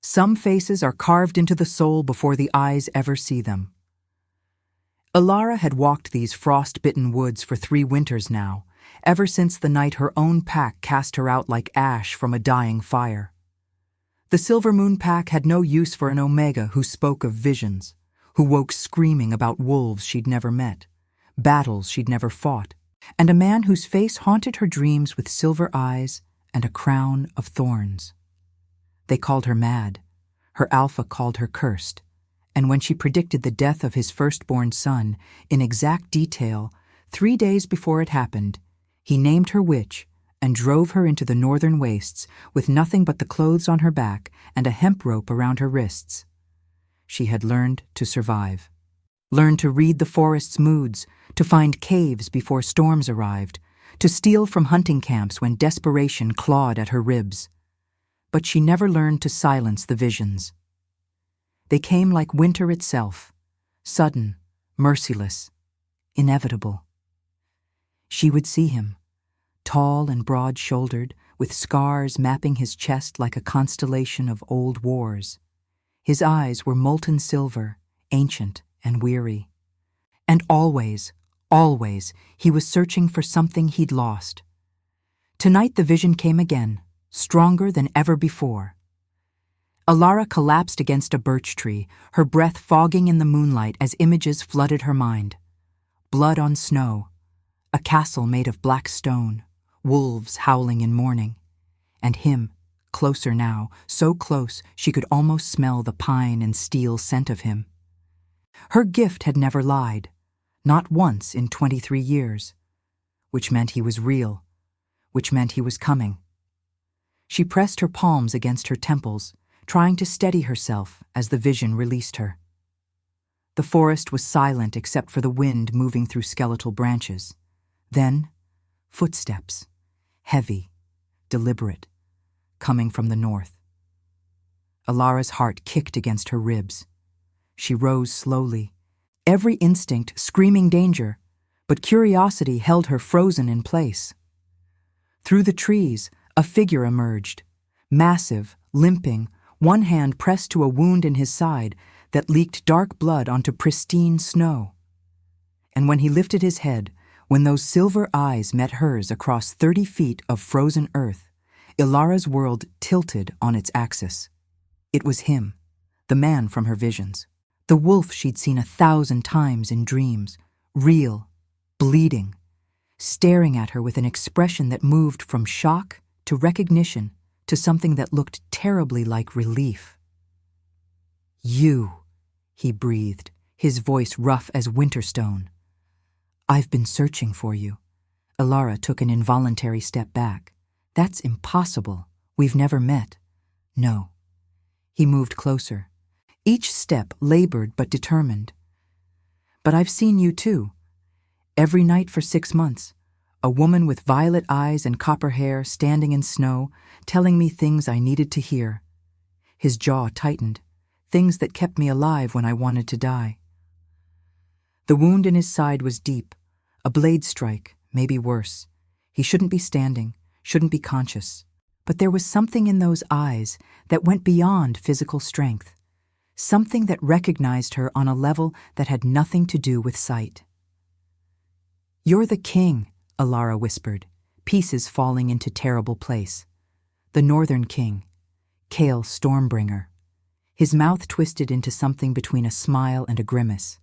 Some faces are carved into the soul before the eyes ever see them. Alara had walked these frost-bitten woods for 3 winters now, ever since the night her own pack cast her out like ash from a dying fire. The Silver Moon pack had no use for an Omega who spoke of visions, who woke screaming about wolves she'd never met, battles she'd never fought, and a man whose face haunted her dreams with silver eyes and a crown of thorns. They called her mad, her alpha called her cursed, and when she predicted the death of his firstborn son in exact detail 3 days before it happened, he named her witch and drove her into the northern wastes with nothing but the clothes on her back and a hemp rope around her wrists. She had learned to survive, learned to read the forest's moods, to find caves before storms arrived, to steal from hunting camps when desperation clawed at her ribs. But she never learned to silence the visions. They came like winter itself, sudden, merciless, inevitable. She would see him, tall and broad-shouldered, with scars mapping his chest like a constellation of old wars. His eyes were molten silver, ancient and weary. And always, always, he was searching for something he'd lost. Tonight the vision came again, stronger than ever before. Alara collapsed against a birch tree, her breath fogging in the moonlight as images flooded her mind. Blood on snow, a castle made of black stone, wolves howling in mourning, and him, closer now, so close she could almost smell the pine and steel scent of him. Her gift had never lied, not once in 23 years, which meant he was real, which meant he was coming. She pressed her palms against her temples, trying to steady herself as the vision released her. The forest was silent except for the wind moving through skeletal branches. Then, footsteps, heavy, deliberate, coming from the north. Alara's heart kicked against her ribs. She rose slowly, every instinct screaming danger, but curiosity held her frozen in place. Through the trees, a figure emerged, massive, limping, one hand pressed to a wound in his side that leaked dark blood onto pristine snow. And when he lifted his head, when those silver eyes met hers across 30 feet of frozen earth, Ilara's world tilted on its axis. It was him, the man from her visions, the wolf she'd seen 1,000 times in dreams, real, bleeding, staring at her with an expression that moved from shock to recognition to something that looked terribly like relief. "You," he breathed, his voice rough as winterstone. "I've been searching for you." Alara took an involuntary step back. "That's impossible. We've never met." "No." He moved closer, each step labored but determined. "But I've seen you too. Every night for 6 months. A woman with violet eyes and copper hair standing in snow, telling me things I needed to hear." His jaw tightened, things that kept me alive when I wanted to die. The wound in his side was deep, a blade strike, maybe worse. He shouldn't be standing, shouldn't be conscious. But there was something in those eyes that went beyond physical strength, something that recognized her on a level that had nothing to do with sight. "You're the king," Alara whispered, pieces falling into terrible place. "The Northern King, Kale Stormbringer." His mouth twisted into something between a smile and a grimace.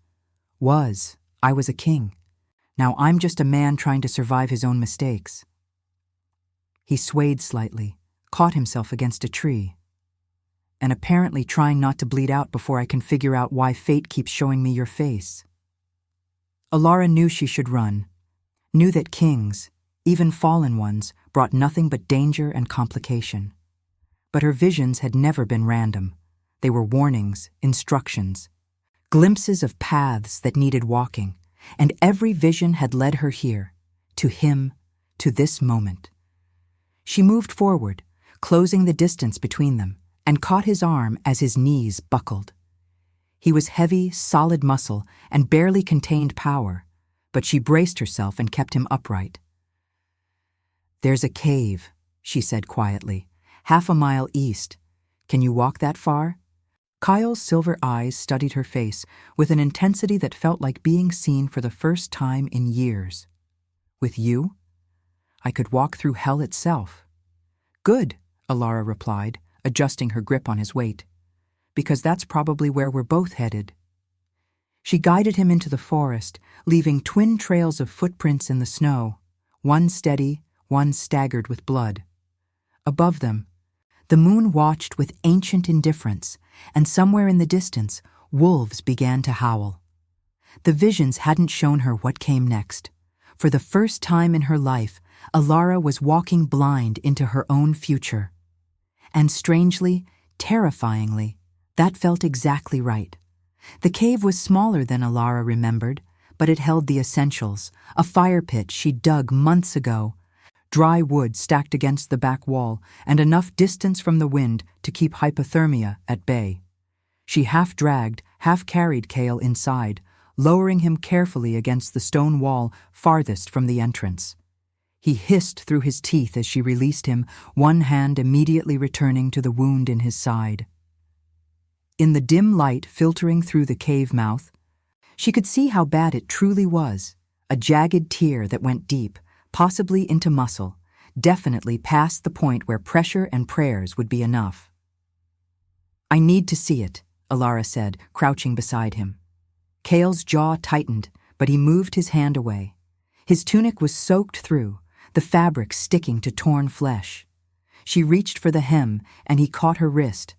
I was a king. Now I'm just a man trying to survive his own mistakes." He swayed slightly, caught himself against a tree. "And apparently trying not to bleed out before I can figure out why fate keeps showing me your face." Alara knew she should run, knew that kings, even fallen ones, brought nothing but danger and complication. But her visions had never been random. They were warnings, instructions, glimpses of paths that needed walking, and every vision had led her here, to him, to this moment. She moved forward, closing the distance between them, and caught his arm as his knees buckled. He was heavy, solid muscle and barely contained power, but she braced herself and kept him upright. "There's a cave," she said quietly, "half a mile east. Can you walk that far? Kyle's silver eyes studied her face with an intensity that felt like being seen for the first time in years. With you? I could walk through hell itself. Good, Alara replied, adjusting her grip on his weight. Because that's probably where we're both headed. She guided him into the forest, leaving twin trails of footprints in the snow, one steady, one staggered with blood. Above them, the moon watched with ancient indifference, and somewhere in the distance, wolves began to howl. The visions hadn't shown her what came next. For the first time in her life, Alara was walking blind into her own future. And strangely, terrifyingly, that felt exactly right. The cave was smaller than Alara remembered, but it held the essentials, a fire pit she'd dug months ago, dry wood stacked against the back wall, and enough distance from the wind to keep hypothermia at bay. She half-dragged, half-carried Kale inside, lowering him carefully against the stone wall farthest from the entrance. He hissed through his teeth as she released him, one hand immediately returning to the wound in his side. In the dim light filtering through the cave mouth, she could see how bad it truly was, a jagged tear that went deep, possibly into muscle, definitely past the point where pressure and prayers would be enough. I need to see it, Alara said, crouching beside him. Kale's jaw tightened, but he moved his hand away. His tunic was soaked through, the fabric sticking to torn flesh. She reached for the hem, and he caught her wrist,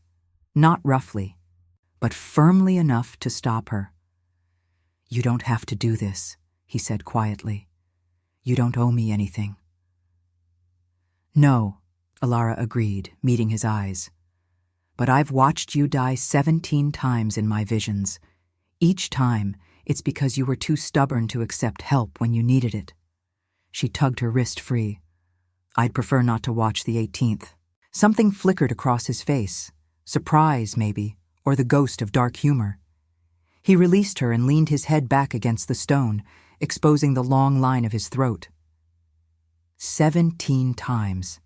not roughly, but firmly enough to stop her. You don't have to do this, he said quietly. You don't owe me anything. No, Alara agreed, meeting his eyes. But I've watched you die 17 times in my visions. Each time, it's because you were too stubborn to accept help when you needed it. She tugged her wrist free. I'd prefer not to watch the 18th. Something flickered across his face. Surprise, maybe, or the ghost of dark humor. He released her and leaned his head back against the stone, exposing the long line of his throat. 17 times.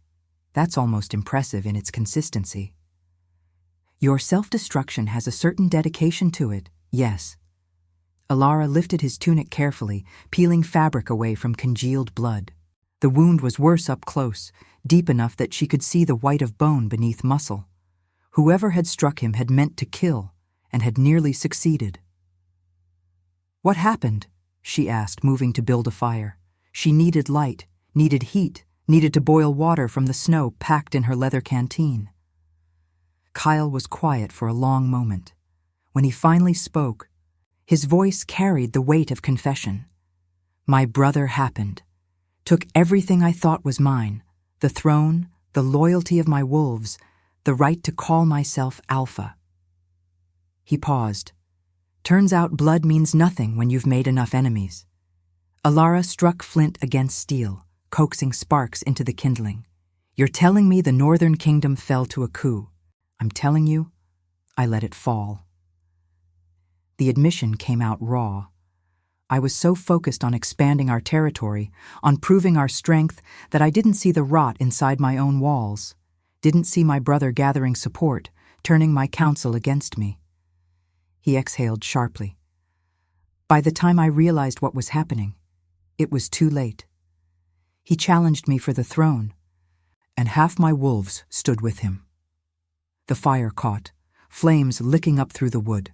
That's almost impressive in its consistency. Your self-destruction has a certain dedication to it, yes. Alara lifted his tunic carefully, peeling fabric away from congealed blood. The wound was worse up close, deep enough that she could see the white of bone beneath muscle. Whoever had struck him had meant to kill, and had nearly succeeded. What happened? She asked, moving to build a fire. She needed light, needed heat, needed to boil water from the snow packed in her leather canteen. Kyle was quiet for a long moment. When he finally spoke, his voice carried the weight of confession. My brother happened. Took everything I thought was mine, the throne, the loyalty of my wolves, the right to call myself Alpha. He paused. Turns out blood means nothing when you've made enough enemies. Alara struck flint against steel, coaxing sparks into the kindling. You're telling me the Northern Kingdom fell to a coup. I'm telling you, I let it fall. The admission came out raw. I was so focused on expanding our territory, on proving our strength, that I didn't see the rot inside my own walls, didn't see my brother gathering support, turning my counsel against me. He exhaled sharply. By the time I realized what was happening, it was too late. He challenged me for the throne, and half my wolves stood with him. The fire caught, flames licking up through the wood.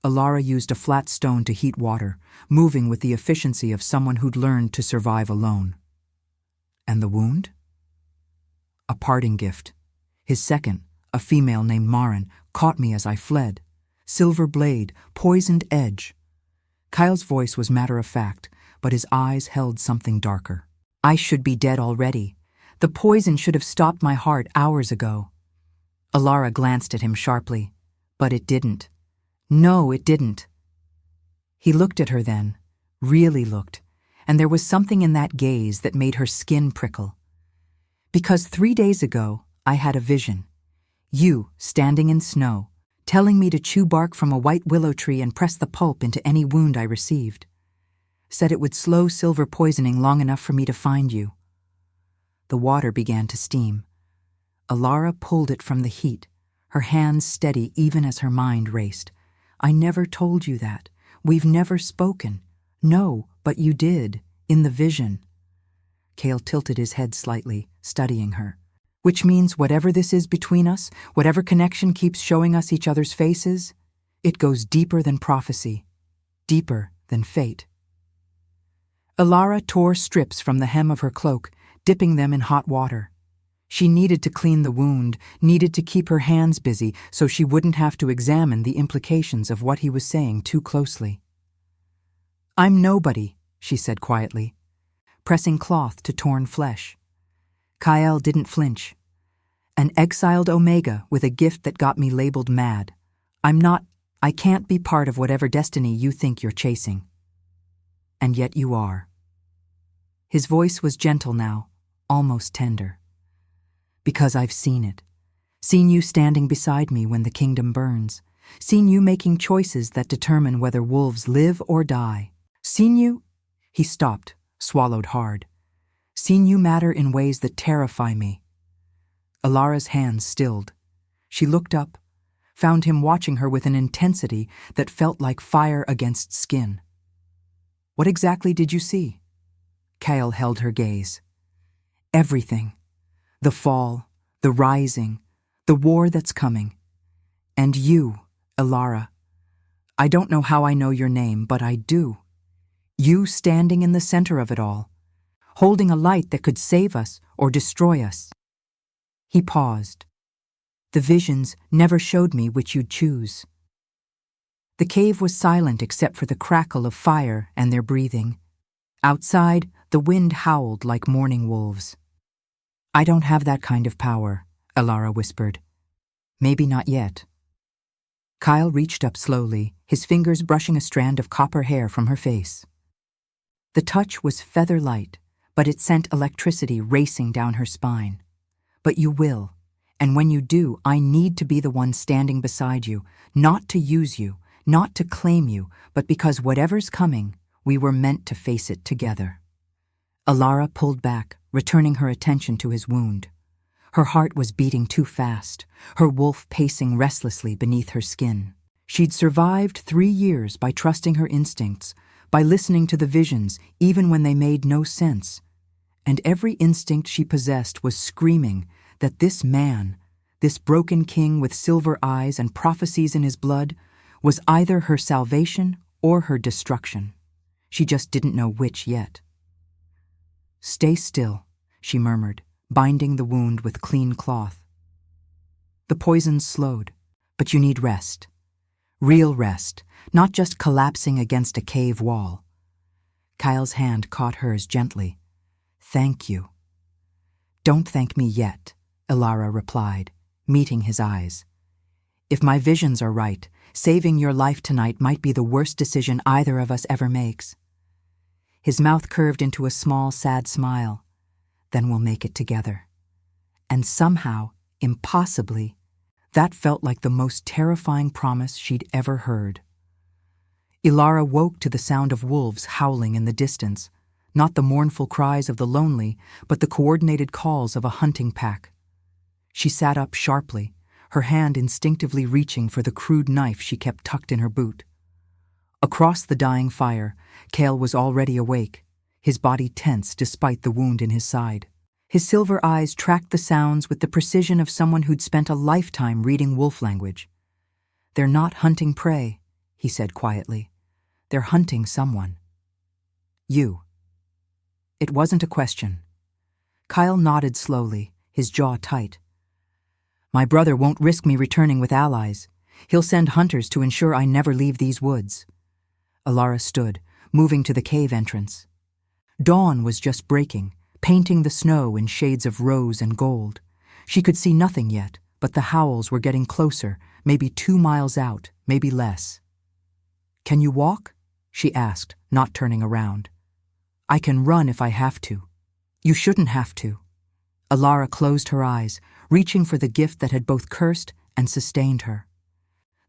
Alara used a flat stone to heat water, moving with the efficiency of someone who'd learned to survive alone. And the wound? A parting gift. His second, a female named Marin, caught me as I fled. Silver blade, poisoned edge. Kyle's voice was matter-of-fact, but his eyes held something darker. I should be dead already. The poison should have stopped my heart hours ago. Alara glanced at him sharply, but it didn't. No, it didn't. He looked at her then, really looked, and there was something in that gaze that made her skin prickle. Because 3 days ago, I had a vision. You, standing in snow, telling me to chew bark from a white willow tree and press the pulp into any wound I received. Said it would slow silver poisoning long enough for me to find you. The water began to steam. Alara pulled it from the heat, her hands steady even as her mind raced. "I never told you that. We've never spoken." "No, but you did, in the vision." Cale tilted his head slightly, studying her. "Which means whatever this is between us, whatever connection keeps showing us each other's faces, it goes deeper than prophecy, deeper than fate." Alara tore strips from the hem of her cloak, dipping them in hot water. She needed to clean the wound, needed to keep her hands busy so she wouldn't have to examine the implications of what he was saying too closely. "I'm nobody," she said quietly, pressing cloth to torn flesh. Kyle didn't flinch. "An exiled Omega with a gift that got me labeled mad. I can't be part of whatever destiny you think you're chasing. And yet you are." His voice was gentle now, almost tender. "Because I've seen it. Seen you standing beside me when the kingdom burns. Seen you making choices that determine whether wolves live or die. Seen you—" He stopped, swallowed hard. "Seen you matter in ways that terrify me." Alara's hands stilled. She looked up, found him watching her with an intensity that felt like fire against skin. "What exactly did you see?" Kyle held her gaze. "Everything. The fall, the rising, the war that's coming. And you, Alara. I don't know how I know your name, but I do. You standing in the center of it all, holding a light that could save us or destroy us." He paused. "The visions never showed me which you'd choose." The cave was silent except for the crackle of fire and their breathing. Outside, the wind howled like mourning wolves. "I don't have that kind of power," Alara whispered. "Maybe not yet." Kyle reached up slowly, his fingers brushing a strand of copper hair from her face. The touch was feather light, but it sent electricity racing down her spine. "But you will, and when you do, I need to be the one standing beside you, not to use you, not to claim you, but because whatever's coming, we were meant to face it together." Alara pulled back, returning her attention to his wound. Her heart was beating too fast, her wolf pacing restlessly beneath her skin. She'd survived 3 years by trusting her instincts, by listening to the visions even when they made no sense. And every instinct she possessed was screaming that this man, this broken king with silver eyes and prophecies in his blood, was either her salvation or her destruction. She just didn't know which yet. "Stay still," she murmured, binding the wound with clean cloth. "The poison slowed, but you need rest. Real rest, not just collapsing against a cave wall." Kyle's hand caught hers gently. "Thank you." "Don't thank me yet," Alara replied, meeting his eyes. "If my visions are right, saving your life tonight might be the worst decision either of us ever makes." His mouth curved into a small, sad smile. "Then we'll make it together." And somehow, impossibly, that felt like the most terrifying promise she'd ever heard. Ilara woke to the sound of wolves howling in the distance, not the mournful cries of the lonely, but the coordinated calls of a hunting pack. She sat up sharply, her hand instinctively reaching for the crude knife she kept tucked in her boot. Across the dying fire, Cale was already awake, his body tense despite the wound in his side. His silver eyes tracked the sounds with the precision of someone who'd spent a lifetime reading wolf language. "They're not hunting prey," he said quietly. "They're hunting someone. You." It wasn't a question. Kyle nodded slowly, his jaw tight. "My brother won't risk me returning with allies. He'll send hunters to ensure I never leave these woods." Alara stood, moving to the cave entrance. Dawn was just breaking, painting the snow in shades of rose and gold. She could see nothing yet, but the howls were getting closer, maybe 2 miles out, maybe less. "Can you walk?" she asked, not turning around. "I can run if I have to." "You shouldn't have to." Alara closed her eyes, reaching for the gift that had both cursed and sustained her.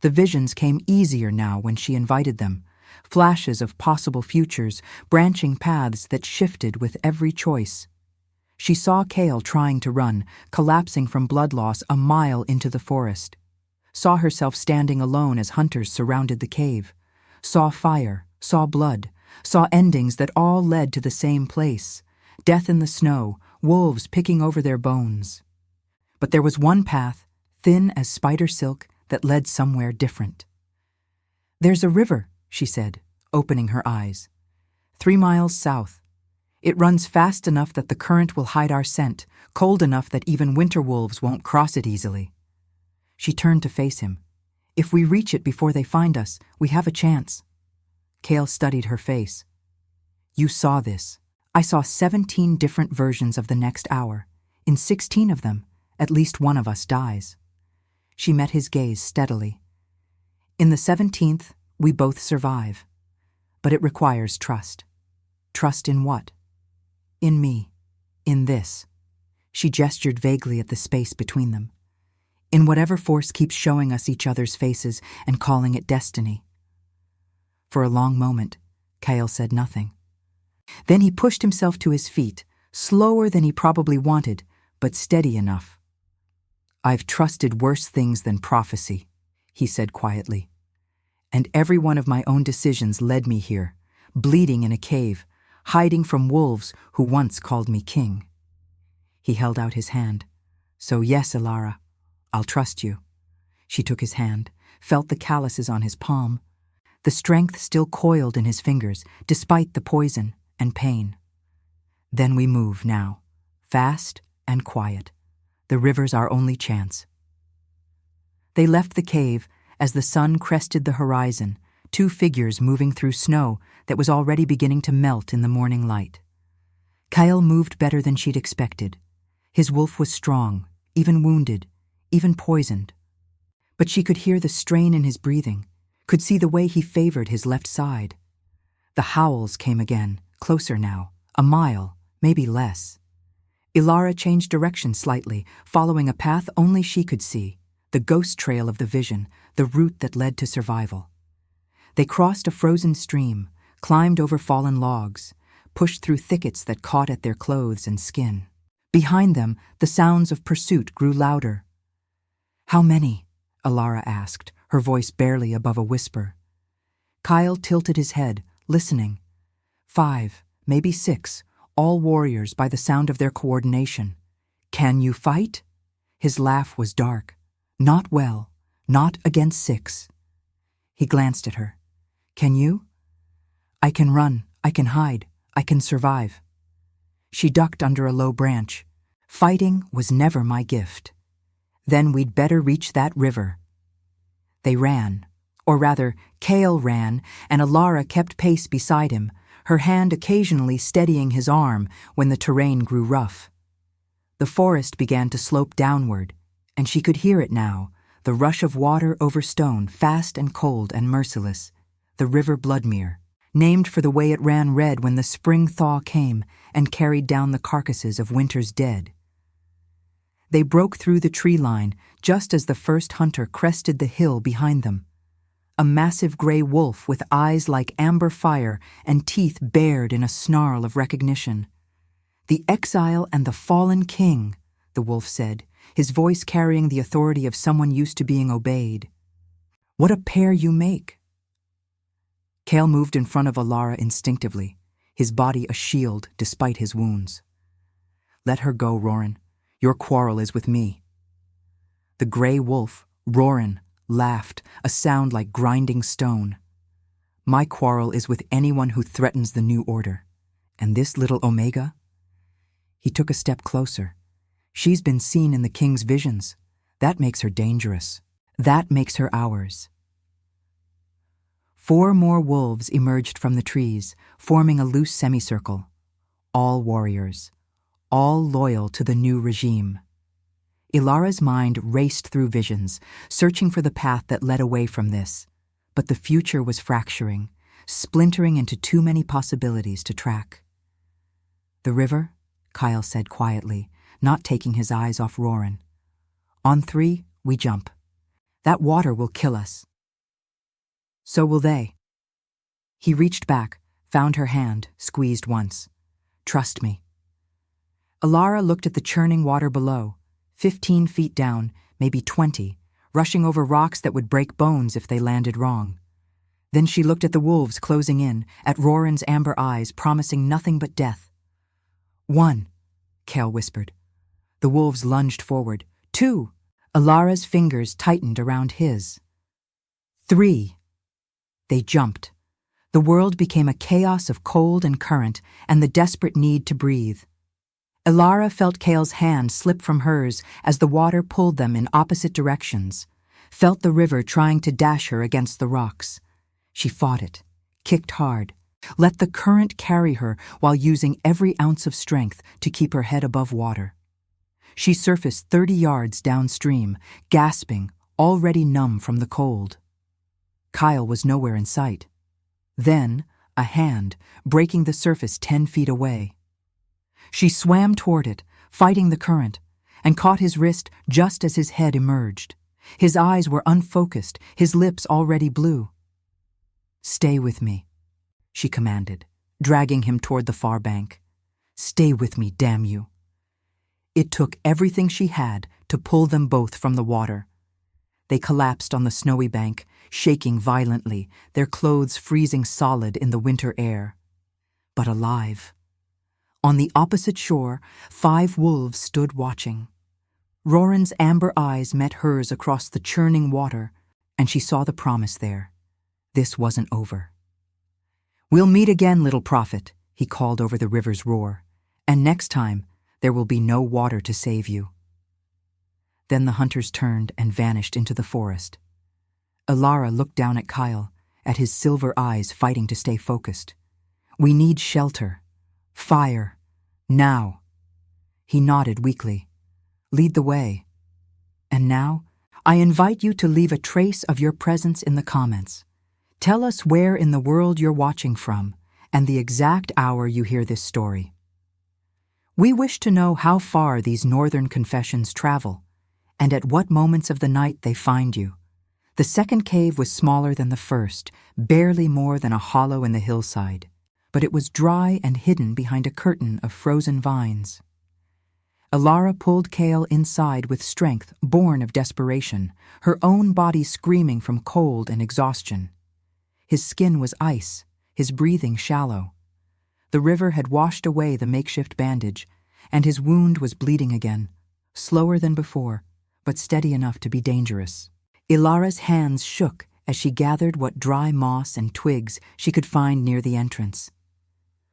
The visions came easier now when she invited them, flashes of possible futures, branching paths that shifted with every choice. She saw Cale trying to run, collapsing from blood loss a mile into the forest. saw herself standing alone as hunters surrounded the cave, saw fire, saw blood, saw endings that all led to the same place, death in the snow, wolves picking over their bones. But there was one path, thin as spider silk, that led somewhere different. "There's a river," she said, opening her eyes. 3 miles south. It runs fast enough that the current will hide our scent, cold enough that even winter wolves won't cross it easily. She turned to face him. "If we reach it before they find us, we have a chance." Cale studied her face. "You saw this. I saw 17 different versions of the next hour. In 16 of them, at least one of us dies." She met his gaze steadily. "In the 17th, we both survive. But it requires trust." "Trust in what?" "In me. In this." She gestured vaguely at the space between them. "In whatever force keeps showing us each other's faces and calling it destiny." For a long moment, Cale said nothing. Then he pushed himself to his feet, slower than he probably wanted, but steady enough. "I've trusted worse things than prophecy," he said quietly. "And every one of my own decisions led me here, bleeding in a cave, hiding from wolves who once called me king." He held out his hand. "So yes, Elara, I'll trust you." She took his hand, felt the calluses on his palm. The strength still coiled in his fingers, despite the poison and pain. "Then we move now, fast and quiet. The river's our only chance." They left the cave as the sun crested the horizon, 2 figures moving through snow that was already beginning to melt in the morning light. Cale moved better than she'd expected. His wolf was strong, even wounded, even poisoned. But she could hear the strain in his breathing, could see the way he favored his left side. The howls came again, closer now, a mile, maybe less. Elara changed direction slightly, following a path only she could see, the ghost trail of the vision, the route that led to survival. They crossed a frozen stream, climbed over fallen logs, pushed through thickets that caught at their clothes and skin. Behind them, the sounds of pursuit grew louder. "How many?" Elara asked, her voice barely above a whisper. Cale tilted his head, listening. 5, maybe 6, all warriors by the sound of their coordination. "Can you fight?" His laugh was dark. "Not well, not against 6. He glanced at her. "Can you?" "I can run, I can hide, I can survive." She ducked under a low branch. "Fighting was never my gift." "Then we'd better reach that river." They ran. Or rather, Cale ran, and Elara kept pace beside him, her hand occasionally steadying his arm when the terrain grew rough. The forest began to slope downward, and she could hear it now, the rush of water over stone, fast and cold and merciless, the river Bloodmere, named for the way it ran red when the spring thaw came and carried down the carcasses of winter's dead. They broke through the tree line just as the first hunter crested the hill behind them. A massive gray wolf with eyes like amber fire and teeth bared in a snarl of recognition. "The exile and the fallen king," the wolf said, his voice carrying the authority of someone used to being obeyed. "What a pair you make." Cale moved in front of Elara instinctively, his body a shield despite his wounds. "Let her go, Roran. Your quarrel is with me." The gray wolf, Roran, laughed, a sound like grinding stone. "My quarrel is with anyone who threatens the new order. And this little Omega?" He took a step closer. "She's been seen in the king's visions. That makes her dangerous. That makes her ours." 4 more wolves emerged from the trees, forming a loose semicircle. All warriors. All loyal to the new regime. Elara's mind raced through visions, searching for the path that led away from this. But the future was fracturing, splintering into too many possibilities to track. "The river?" Cale said quietly, not taking his eyes off Roran. "On 3, we jump. That water will kill us." "So will they." He reached back, found her hand, squeezed once. "Trust me." Elara looked at the churning water below, 15 feet down, maybe 20, rushing over rocks that would break bones if they landed wrong. Then she looked at the wolves closing in, at Roran's amber eyes promising nothing but death. 1, Cale whispered. The wolves lunged forward. 2, Alara's fingers tightened around his. 3. They jumped. The world became a chaos of cold and current and the desperate need to breathe. Alara felt Cale's hand slip from hers as the water pulled them in opposite directions, felt the river trying to dash her against the rocks. She fought it, kicked hard, let the current carry her while using every ounce of strength to keep her head above water. She surfaced 30 yards downstream, gasping, already numb from the cold. Kyle was nowhere in sight. Then, a hand, breaking the surface 10 feet away. She swam toward it, fighting the current, and caught his wrist just as his head emerged. His eyes were unfocused, his lips already blue. "Stay with me," she commanded, dragging him toward the far bank. "Stay with me, damn you." It took everything she had to pull them both from the water. They collapsed on the snowy bank, shaking violently, their clothes freezing solid in the winter air. But alive. On the opposite shore, 5 wolves stood watching. Roran's amber eyes met hers across the churning water, and she saw the promise there. This wasn't over. "We'll meet again, little prophet," he called over the river's roar, "and next time there will be no water to save you." Then the hunters turned and vanished into the forest. Alara looked down at Kyle, at his silver eyes fighting to stay focused. "We need shelter. Fire. Now." He nodded weakly. "Lead the way. And now, I invite you to leave a trace of your presence in the comments. Tell us where in the world you're watching from, and the exact hour you hear this story. We wish to know how far these northern confessions travel, and at what moments of the night they find you. The second cave was smaller than the first, barely more than a hollow in the hillside, but it was dry and hidden behind a curtain of frozen vines. Alara pulled Cale inside with strength born of desperation, her own body screaming from cold and exhaustion. His skin was ice, his breathing shallow. The river had washed away the makeshift bandage, and his wound was bleeding again, slower than before, but steady enough to be dangerous. Ilara's hands shook as she gathered what dry moss and twigs she could find near the entrance.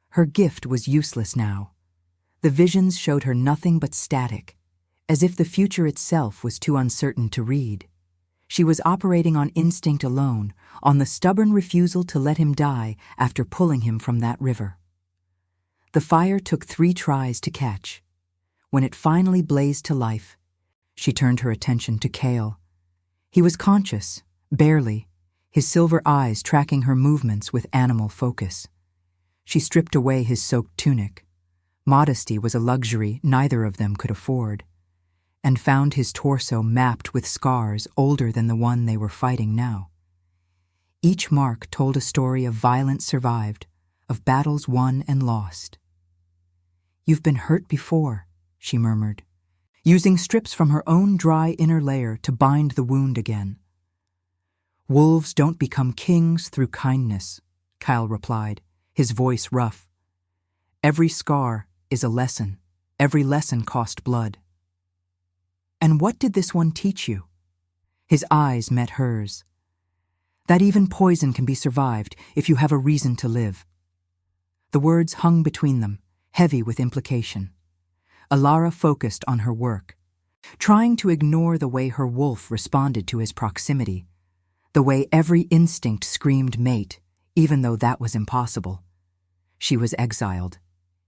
Her gift was useless now. The visions showed her nothing but static, as if the future itself was too uncertain to read. She was operating on instinct alone, on the stubborn refusal to let him die after pulling him from that river. The fire took 3 tries to catch. When it finally blazed to life, she turned her attention to Cale. He was conscious, barely, his silver eyes tracking her movements with animal focus. She stripped away his soaked tunic. Modesty was a luxury neither of them could afford, and found his torso mapped with scars older than the one they were fighting now. Each mark told a story of violence survived, of battles won and lost. "You've been hurt before," she murmured, using strips from her own dry inner layer to bind the wound again. "Wolves don't become kings through kindness," Kyle replied, his voice rough. "Every scar is a lesson. Every lesson cost blood." "And what did this one teach you?" His eyes met hers. "That even poison can be survived if you have a reason to live." The words hung between them, heavy with implication. Alara focused on her work, trying to ignore the way her wolf responded to his proximity, the way every instinct screamed mate, even though that was impossible. She was exiled.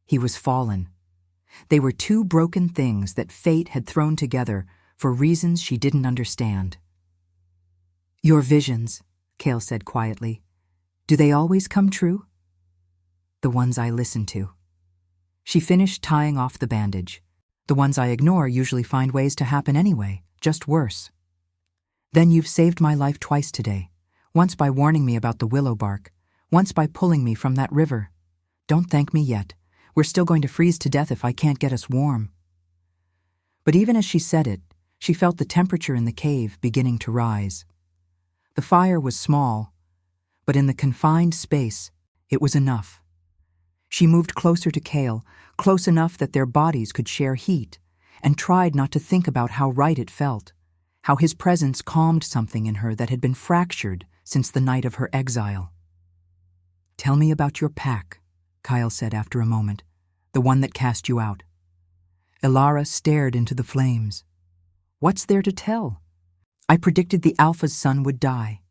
He was fallen. They were 2 broken things that fate had thrown together for reasons she didn't understand. "Your visions," Cale said quietly, "do they always come true?" "The ones I listen to." She finished tying off the bandage. "The ones I ignore usually find ways to happen anyway, just worse." "Then you've saved my life twice today, once by warning me about the willow bark, once by pulling me from that river. Don't thank me yet. We're still going to freeze to death if I can't get us warm." But even as she said it, She felt the temperature in the cave beginning to rise. The fire was small, but in the confined space, it was enough. She moved closer to Kale, close enough that their bodies could share heat, and tried not to think about how right it felt, how his presence calmed something in her that had been fractured since the night of her exile. "Tell me about your pack," Kyle said after a moment, "the one that cast you out." Elara stared into the flames. "What's there to tell? I predicted the Alpha's son would die.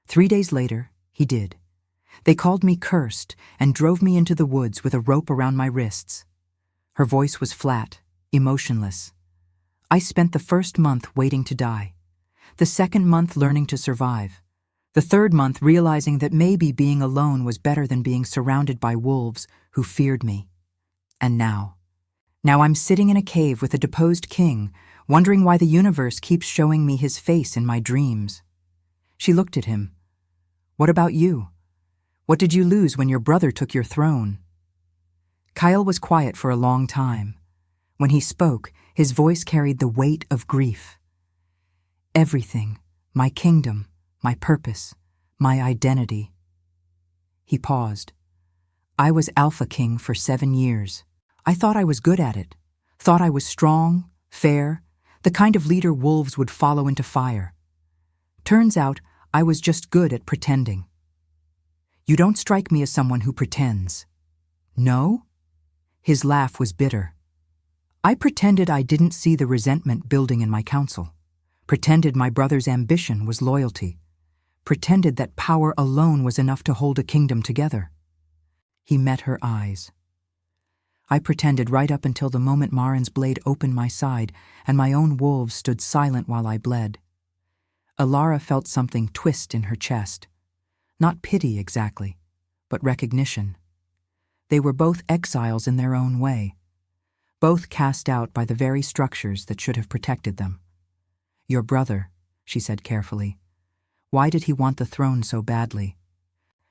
3 days later, he did. They called me cursed and drove me into the woods with a rope around my wrists." Her voice was flat, emotionless. "I spent the first month waiting to die, the second month learning to survive, the third month realizing that maybe being alone was better than being surrounded by wolves who feared me. And now I'm sitting in a cave with a deposed king, wondering why the universe keeps showing me his face in my dreams." She looked at him. "What about you? What did you lose when your brother took your throne?" Kyle was quiet for a long time. When he spoke, his voice carried the weight of grief. "Everything, my kingdom, my purpose, my identity." He paused. "I was Alpha King for 7 years. I thought I was good at it, thought I was strong, fair, the kind of leader wolves would follow into fire. Turns out I was just good at pretending." "You don't strike me as someone who pretends." "No?" His laugh was bitter. "I pretended I didn't see the resentment building in my council, pretended my brother's ambition was loyalty, pretended that power alone was enough to hold a kingdom together." He met her eyes. "I pretended right up until the moment Marin's blade opened my side and my own wolves stood silent while I bled." Elara felt something twist in her chest. Not pity exactly, but recognition. They were both exiles in their own way, both cast out by the very structures that should have protected them. "Your brother," she said carefully. "Why did he want the throne so badly?"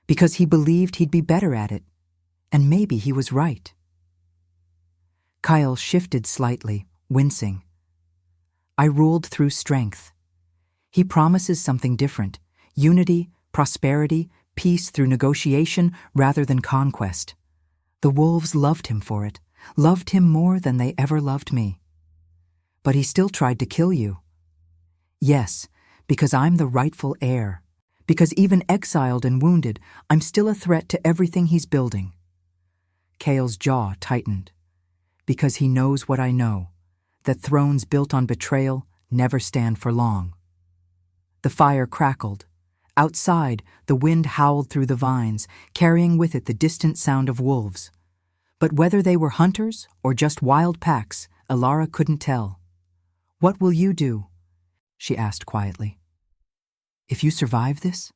"Because he believed he'd be better at it, and maybe he was right." Kyle shifted slightly, wincing. "I ruled through strength. He promises something different: unity, prosperity, peace through negotiation rather than conquest. The wolves loved him for it, loved him more than they ever loved me." "But he still tried to kill you." "Yes, because I'm the rightful heir. Because even exiled and wounded, I'm still a threat to everything he's building." Kale's jaw tightened. "Because he knows what I know, that thrones built on betrayal never stand for long." The fire crackled. Outside, the wind howled through the vines, carrying with it the distant sound of wolves. But whether they were hunters or just wild packs, Elara couldn't tell. "What will you do?" she asked quietly. "If you survive this?"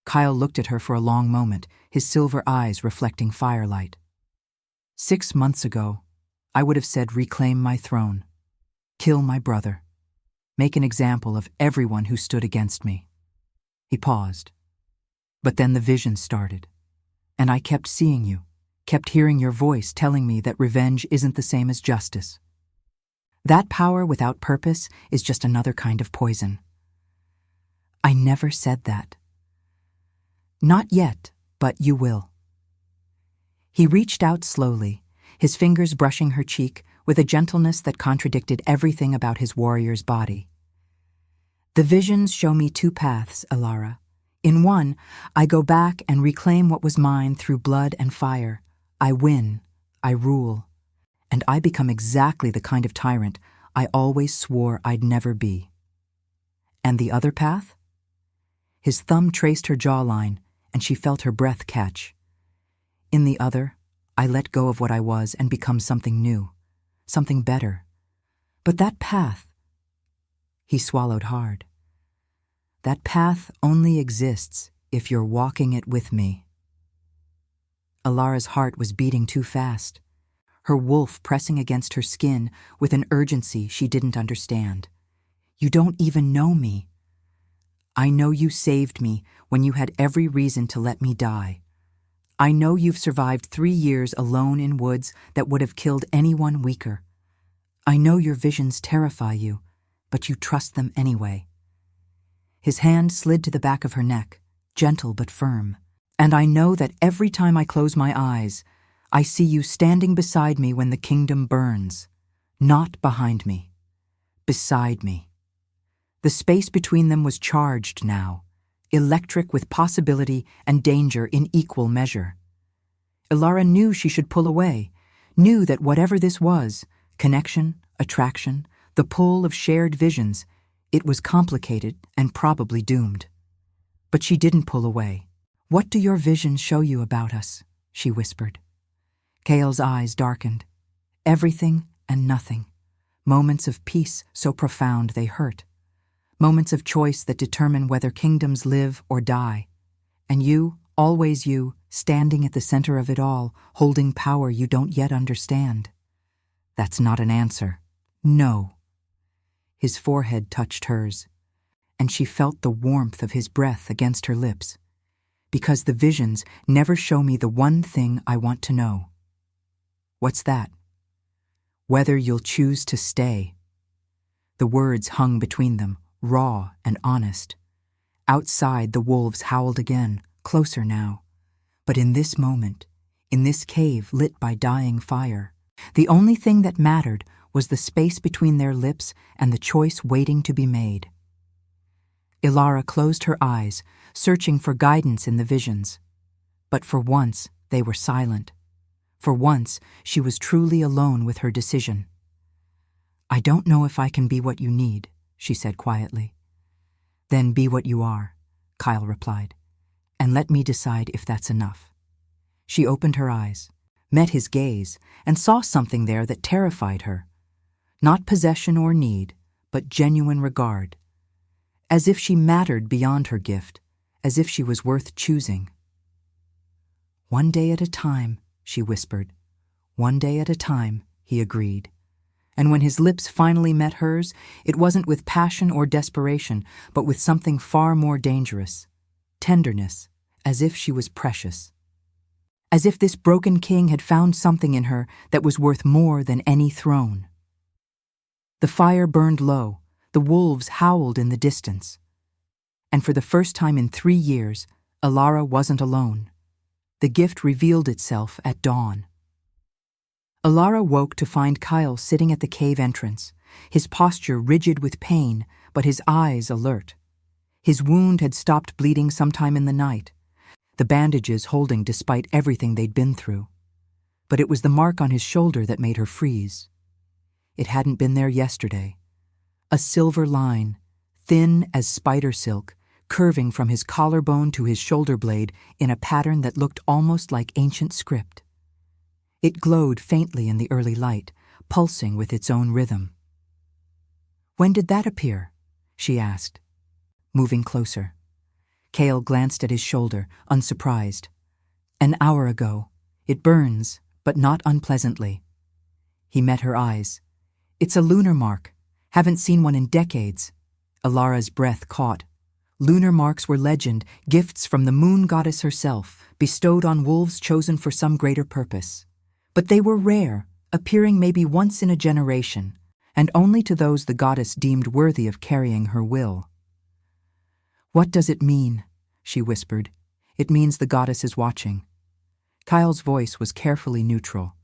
Kyle looked at her for a long moment, his silver eyes reflecting firelight. 6 months ago, I would have said reclaim my throne, kill my brother, make an example of everyone who stood against me." He paused. "But then the vision started, and I kept seeing you, kept hearing your voice telling me that revenge isn't the same as justice. That power without purpose is just another kind of poison." "I never said that." "Not yet, but you will." He reached out slowly, his fingers brushing her cheek with a gentleness that contradicted everything about his warrior's body. "The visions show me 2 paths, Elara. In one, I go back and reclaim what was mine through blood and fire. I win, I rule, and I become exactly the kind of tyrant I always swore I'd never be. And the other path?" His thumb traced her jawline, and she felt her breath catch. "In the other, I let go of what I was and become something new, something better. But that path—" He swallowed hard. "That path only exists if you're walking it with me." Alara's heart was beating too fast, her wolf pressing against her skin with an urgency she didn't understand. "You don't even know me." "I know you saved me when you had every reason to let me die. I know you've survived 3 years alone in woods that would have killed anyone weaker. I know your visions terrify you, but you trust them anyway. His hand slid to the back of her neck, gentle but firm. And I know that every time I close my eyes, I see you standing beside me when the kingdom burns. Not behind me. Beside me. The space between them was charged now, electric with possibility and danger in equal measure. Ilara knew she should pull away, knew that whatever this was, connection, attraction, the pull of shared visions, it was complicated and probably doomed. But she didn't pull away. "What do your visions show you about us?" she whispered. Kale's eyes darkened. Everything and nothing. Moments of peace so profound they hurt. Moments of choice that determine whether kingdoms live or die. And you, always you, standing at the center of it all, holding power you don't yet understand. That's not an answer. No. His forehead touched hers, and she felt the warmth of his breath against her lips. Because the visions never show me the one thing I want to know. What's that? Whether you'll choose to stay. The words hung between them, raw and honest. Outside, the wolves howled again, closer now. But in this moment, in this cave lit by dying fire, the only thing that mattered was the space between their lips and the choice waiting to be made. Ilara closed her eyes, searching for guidance in the visions. But for once, they were silent. For once, she was truly alone with her decision. "I don't know if I can be what you need," she said quietly. "Then be what you are," Kyle replied, "and let me decide if that's enough." She opened her eyes, met his gaze, and saw something there that terrified her. Not possession or need, but genuine regard. As if she mattered beyond her gift, as if she was worth choosing. "One day at a time," she whispered. "One day at a time," he agreed. And when his lips finally met hers, it wasn't with passion or desperation, but with something far more dangerous. Tenderness, as if she was precious. As if this broken king had found something in her that was worth more than any throne. The fire burned low, the wolves howled in the distance. And for the first time in 3 years, Ilara wasn't alone. The gift revealed itself at dawn. Ilara woke to find Kyle sitting at the cave entrance, his posture rigid with pain, but his eyes alert. His wound had stopped bleeding sometime in the night, the bandages holding despite everything they'd been through. But it was the mark on his shoulder that made her freeze. It hadn't been there yesterday. A silver line, thin as spider silk, curving from his collarbone to his shoulder blade in a pattern that looked almost like ancient script. It glowed faintly in the early light, pulsing with its own rhythm. "When did that appear?" she asked, moving closer. Kale glanced at his shoulder, unsurprised. "An hour ago. It burns, but not unpleasantly." He met her eyes. "It's a lunar mark. Haven't seen one in decades." Ilara's breath caught. Lunar marks were legend, gifts from the moon goddess herself, bestowed on wolves chosen for some greater purpose. But they were rare, appearing maybe once in a generation, and only to those the goddess deemed worthy of carrying her will. "What does it mean?" she whispered. "It means the goddess is watching." Kyle's voice was carefully neutral.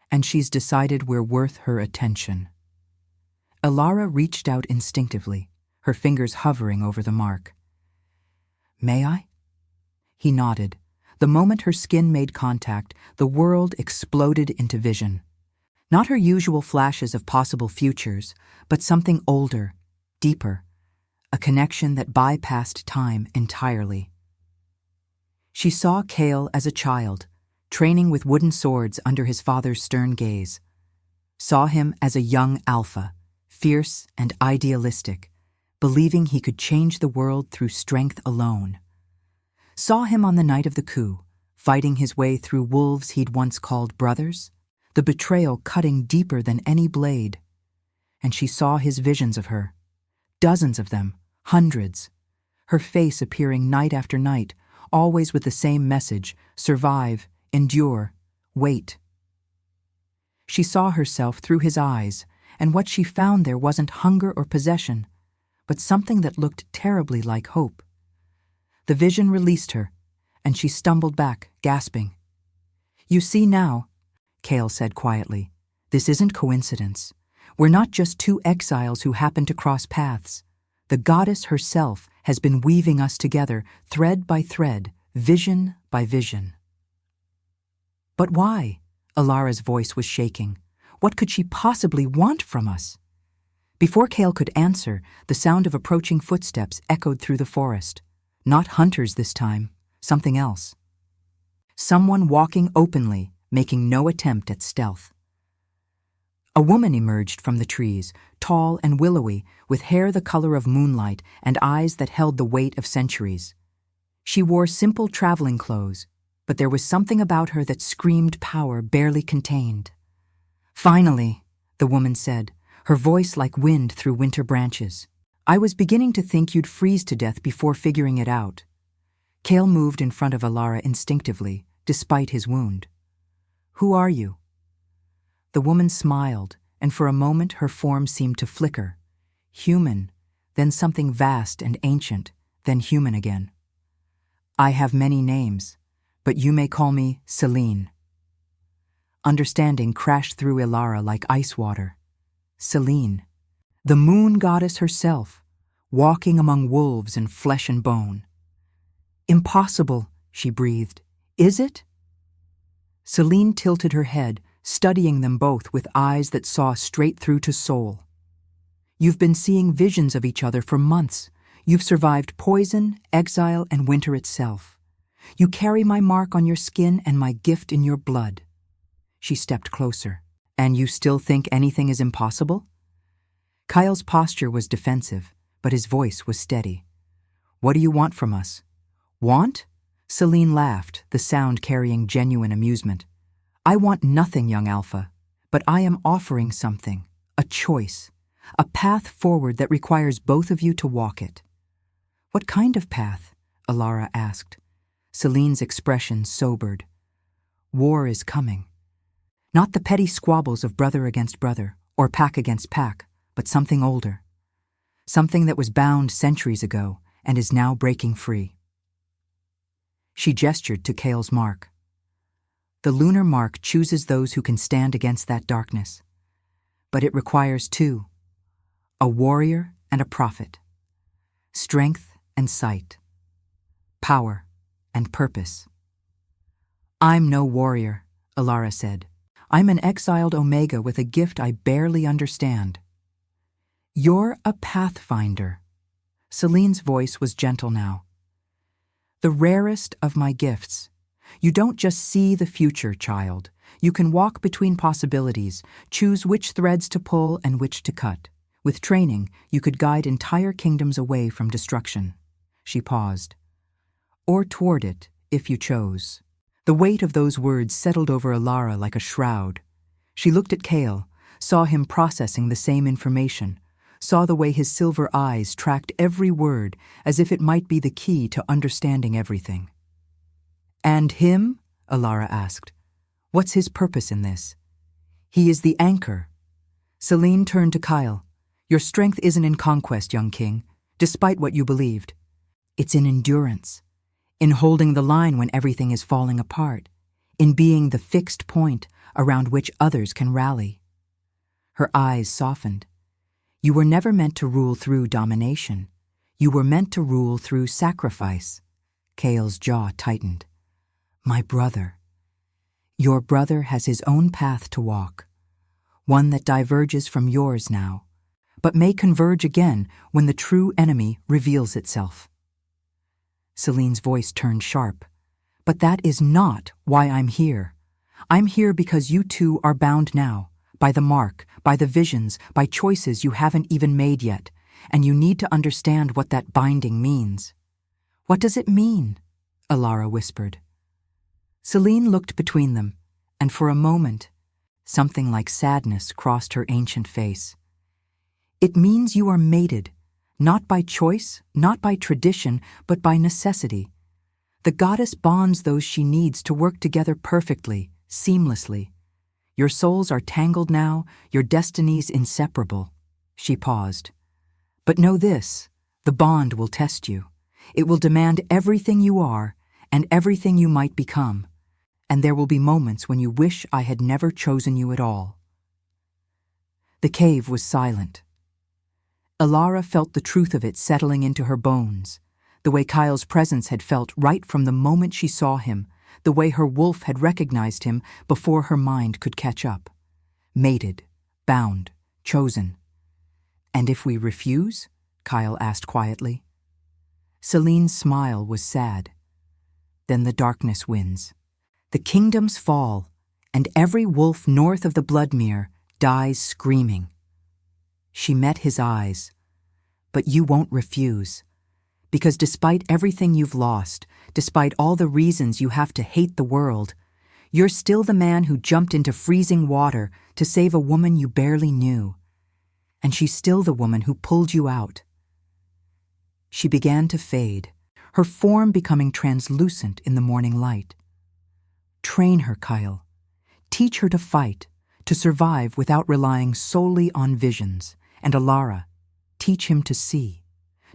"And she's decided we're worth her attention." Ilara reached out instinctively, her fingers hovering over the mark. "May I?" He nodded. The moment her skin made contact, the world exploded into vision. Not her usual flashes of possible futures, but something older, deeper, a connection that bypassed time entirely. She saw Kale as a child, training with wooden swords under his father's stern gaze. Saw him as a young alpha, fierce and idealistic, believing he could change the world through strength alone. Saw him on the night of the coup, fighting his way through wolves he'd once called brothers, the betrayal cutting deeper than any blade. And she saw his visions of her, dozens of them, hundreds, her face appearing night after night, always with the same message: survive, endure, wait. She saw herself through his eyes, and what she found there wasn't hunger or possession, but something that looked terribly like hope. The vision released her, and she stumbled back, gasping. "You see now," Kale said quietly, "this isn't coincidence. We're not just two exiles who happen to cross paths. The goddess herself has been weaving us together, thread by thread, vision by vision." "But why?" Alara's voice was shaking. "What could she possibly want from us?" Before Kale could answer, the sound of approaching footsteps echoed through the forest. Not hunters this time, something else. Someone walking openly, making no attempt at stealth. A woman emerged from the trees, tall and willowy, with hair the color of moonlight and eyes that held the weight of centuries. She wore simple traveling clothes, but there was something about her that screamed power barely contained. "Finally," the woman said, her voice like wind through winter branches. "I was beginning to think you'd freeze to death before figuring it out." Kale moved in front of Alara instinctively, despite his wound. "Who are you?" The woman smiled, and for a moment her form seemed to flicker. Human, then something vast and ancient, then human again. "I have many names, but you may call me Selene." Understanding crashed through Alara like ice water. Selene, the moon goddess herself, walking among wolves and flesh and bone. "Impossible," she breathed. "Is it?" Selene tilted her head, studying them both with eyes that saw straight through to soul. "You've been seeing visions of each other for months. You've survived poison, exile, and winter itself. You carry my mark on your skin and my gift in your blood." She stepped closer. "And you still think anything is impossible?" Kyle's posture was defensive, but his voice was steady. "What do you want from us?" "Want?" Selene laughed, the sound carrying genuine amusement. "I want nothing, young Alpha, but I am offering something, a choice, a path forward that requires both of you to walk it." "What kind of path?" Alara asked. Selene's expression sobered. "War is coming. Not the petty squabbles of brother against brother, or pack against pack, but something older. Something that was bound centuries ago and is now breaking free." She gestured to Kale's mark. "The lunar mark chooses those who can stand against that darkness. But it requires two, a warrior and a prophet, strength and sight, power and purpose." "I'm no warrior," Alara said. "I'm an exiled Omega with a gift I barely understand." "You're a pathfinder." Selene's voice was gentle now. "The rarest of my gifts. You don't just see the future, child. You can walk between possibilities, choose which threads to pull and which to cut. With training, you could guide entire kingdoms away from destruction." She paused. "Or toward it, if you chose." The weight of those words settled over Alara like a shroud. She looked at Kale, saw him processing the same information, saw the way his silver eyes tracked every word as if it might be the key to understanding everything. "And him?" Alara asked. "What's his purpose in this?" "He is the anchor." Selene turned to Kyle. "Your strength isn't in conquest, young king, despite what you believed. It's in endurance, in holding the line when everything is falling apart, in being the fixed point around which others can rally." Her eyes softened. "You were never meant to rule through domination. You were meant to rule through sacrifice." Kale's jaw tightened. "My brother." "Your brother has his own path to walk, one that diverges from yours now, but may converge again when the true enemy reveals itself." Selene's voice turned sharp. "But that is not why I'm here. I'm here because you two are bound now, by the mark, by the visions, by choices you haven't even made yet, and you need to understand what that binding means." "What does it mean?" Alara whispered. Selene looked between them, and for a moment, something like sadness crossed her ancient face. "It means you are mated, not by choice, not by tradition, but by necessity. The goddess bonds those she needs to work together perfectly, seamlessly. Your souls are tangled now, your destinies inseparable." She paused. "But know this, the bond will test you. It will demand everything you are and everything you might become, and there will be moments when you wish I had never chosen you at all." The cave was silent. Alara felt the truth of it settling into her bones, the way Kyle's presence had felt right from the moment she saw him, the way her wolf had recognized him before her mind could catch up. Mated, bound, chosen. "And if we refuse?" Kyle asked quietly. Celine's smile was sad. "Then the darkness wins. The kingdoms fall, and every wolf north of the Bloodmere dies screaming." She met his eyes. "But you won't refuse. Because despite everything you've lost, despite all the reasons you have to hate the world, you're still the man who jumped into freezing water to save a woman you barely knew. And she's still the woman who pulled you out." She began to fade, her form becoming translucent in the morning light. Train her, Kyle. Teach her to fight, to survive without relying solely on visions. And Alara, teach him to see,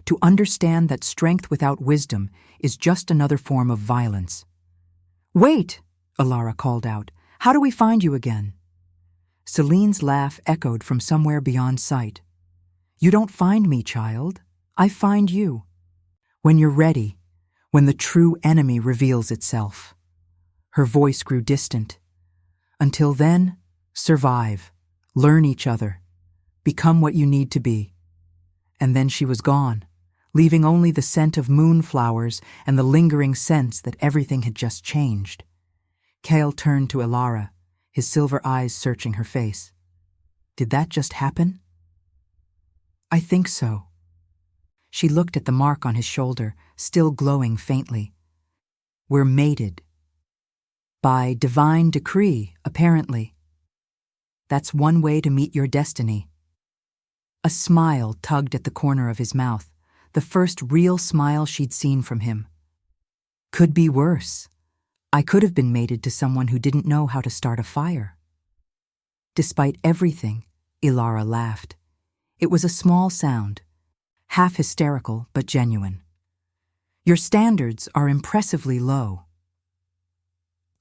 to understand that strength without wisdom is just another form of violence. "Wait!" Alara called out. "How do we find you again?" Celine's laugh echoed from somewhere beyond sight. "You don't find me, child. I find you. When you're ready, when the true enemy reveals itself." Her voice grew distant. "Until then, survive, learn each other, become what you need to be." And then she was gone, leaving only the scent of moonflowers and the lingering sense that everything had just changed. Kale turned to Alara, his silver eyes searching her face. "Did that just happen?" "I think so." She looked at the mark on his shoulder, still glowing faintly. "We're mated. By divine decree, apparently. That's one way to meet your destiny." A smile tugged at the corner of his mouth, the first real smile she'd seen from him. "Could be worse. I could have been mated to someone who didn't know how to start a fire." Despite everything, Ilara laughed. It was a small sound, half hysterical but genuine. "Your standards are impressively low."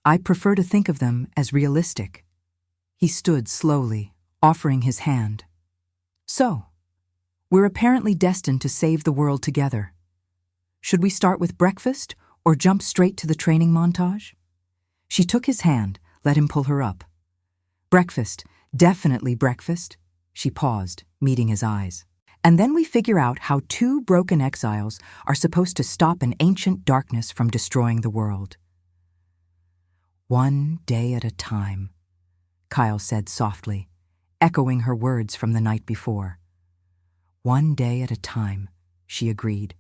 "I prefer to think of them as realistic." He stood slowly, offering his hand. "So, we're apparently destined to save the world together. Should we start with breakfast or jump straight to the training montage?" She took his hand, let him pull her up. "Breakfast, definitely breakfast." She paused, meeting his eyes. "And then we figure out how two broken exiles are supposed to stop an ancient darkness from destroying the world." "One day at a time," Kyle said softly, echoing her words from the night before. "One day at a time," she agreed.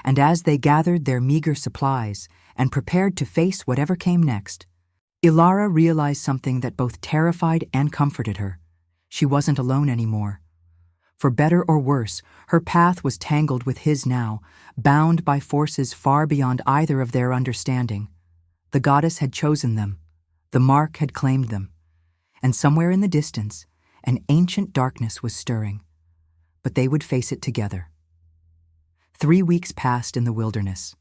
And as they gathered their meager supplies and prepared to face whatever came next, Ilara realized something that both terrified and comforted her. She wasn't alone anymore. For better or worse, her path was tangled with his now, bound by forces far beyond either of their understanding. The goddess had chosen them. The mark had claimed them. And somewhere in the distance, an ancient darkness was stirring. But they would face it together. 3 weeks passed in the wilderness,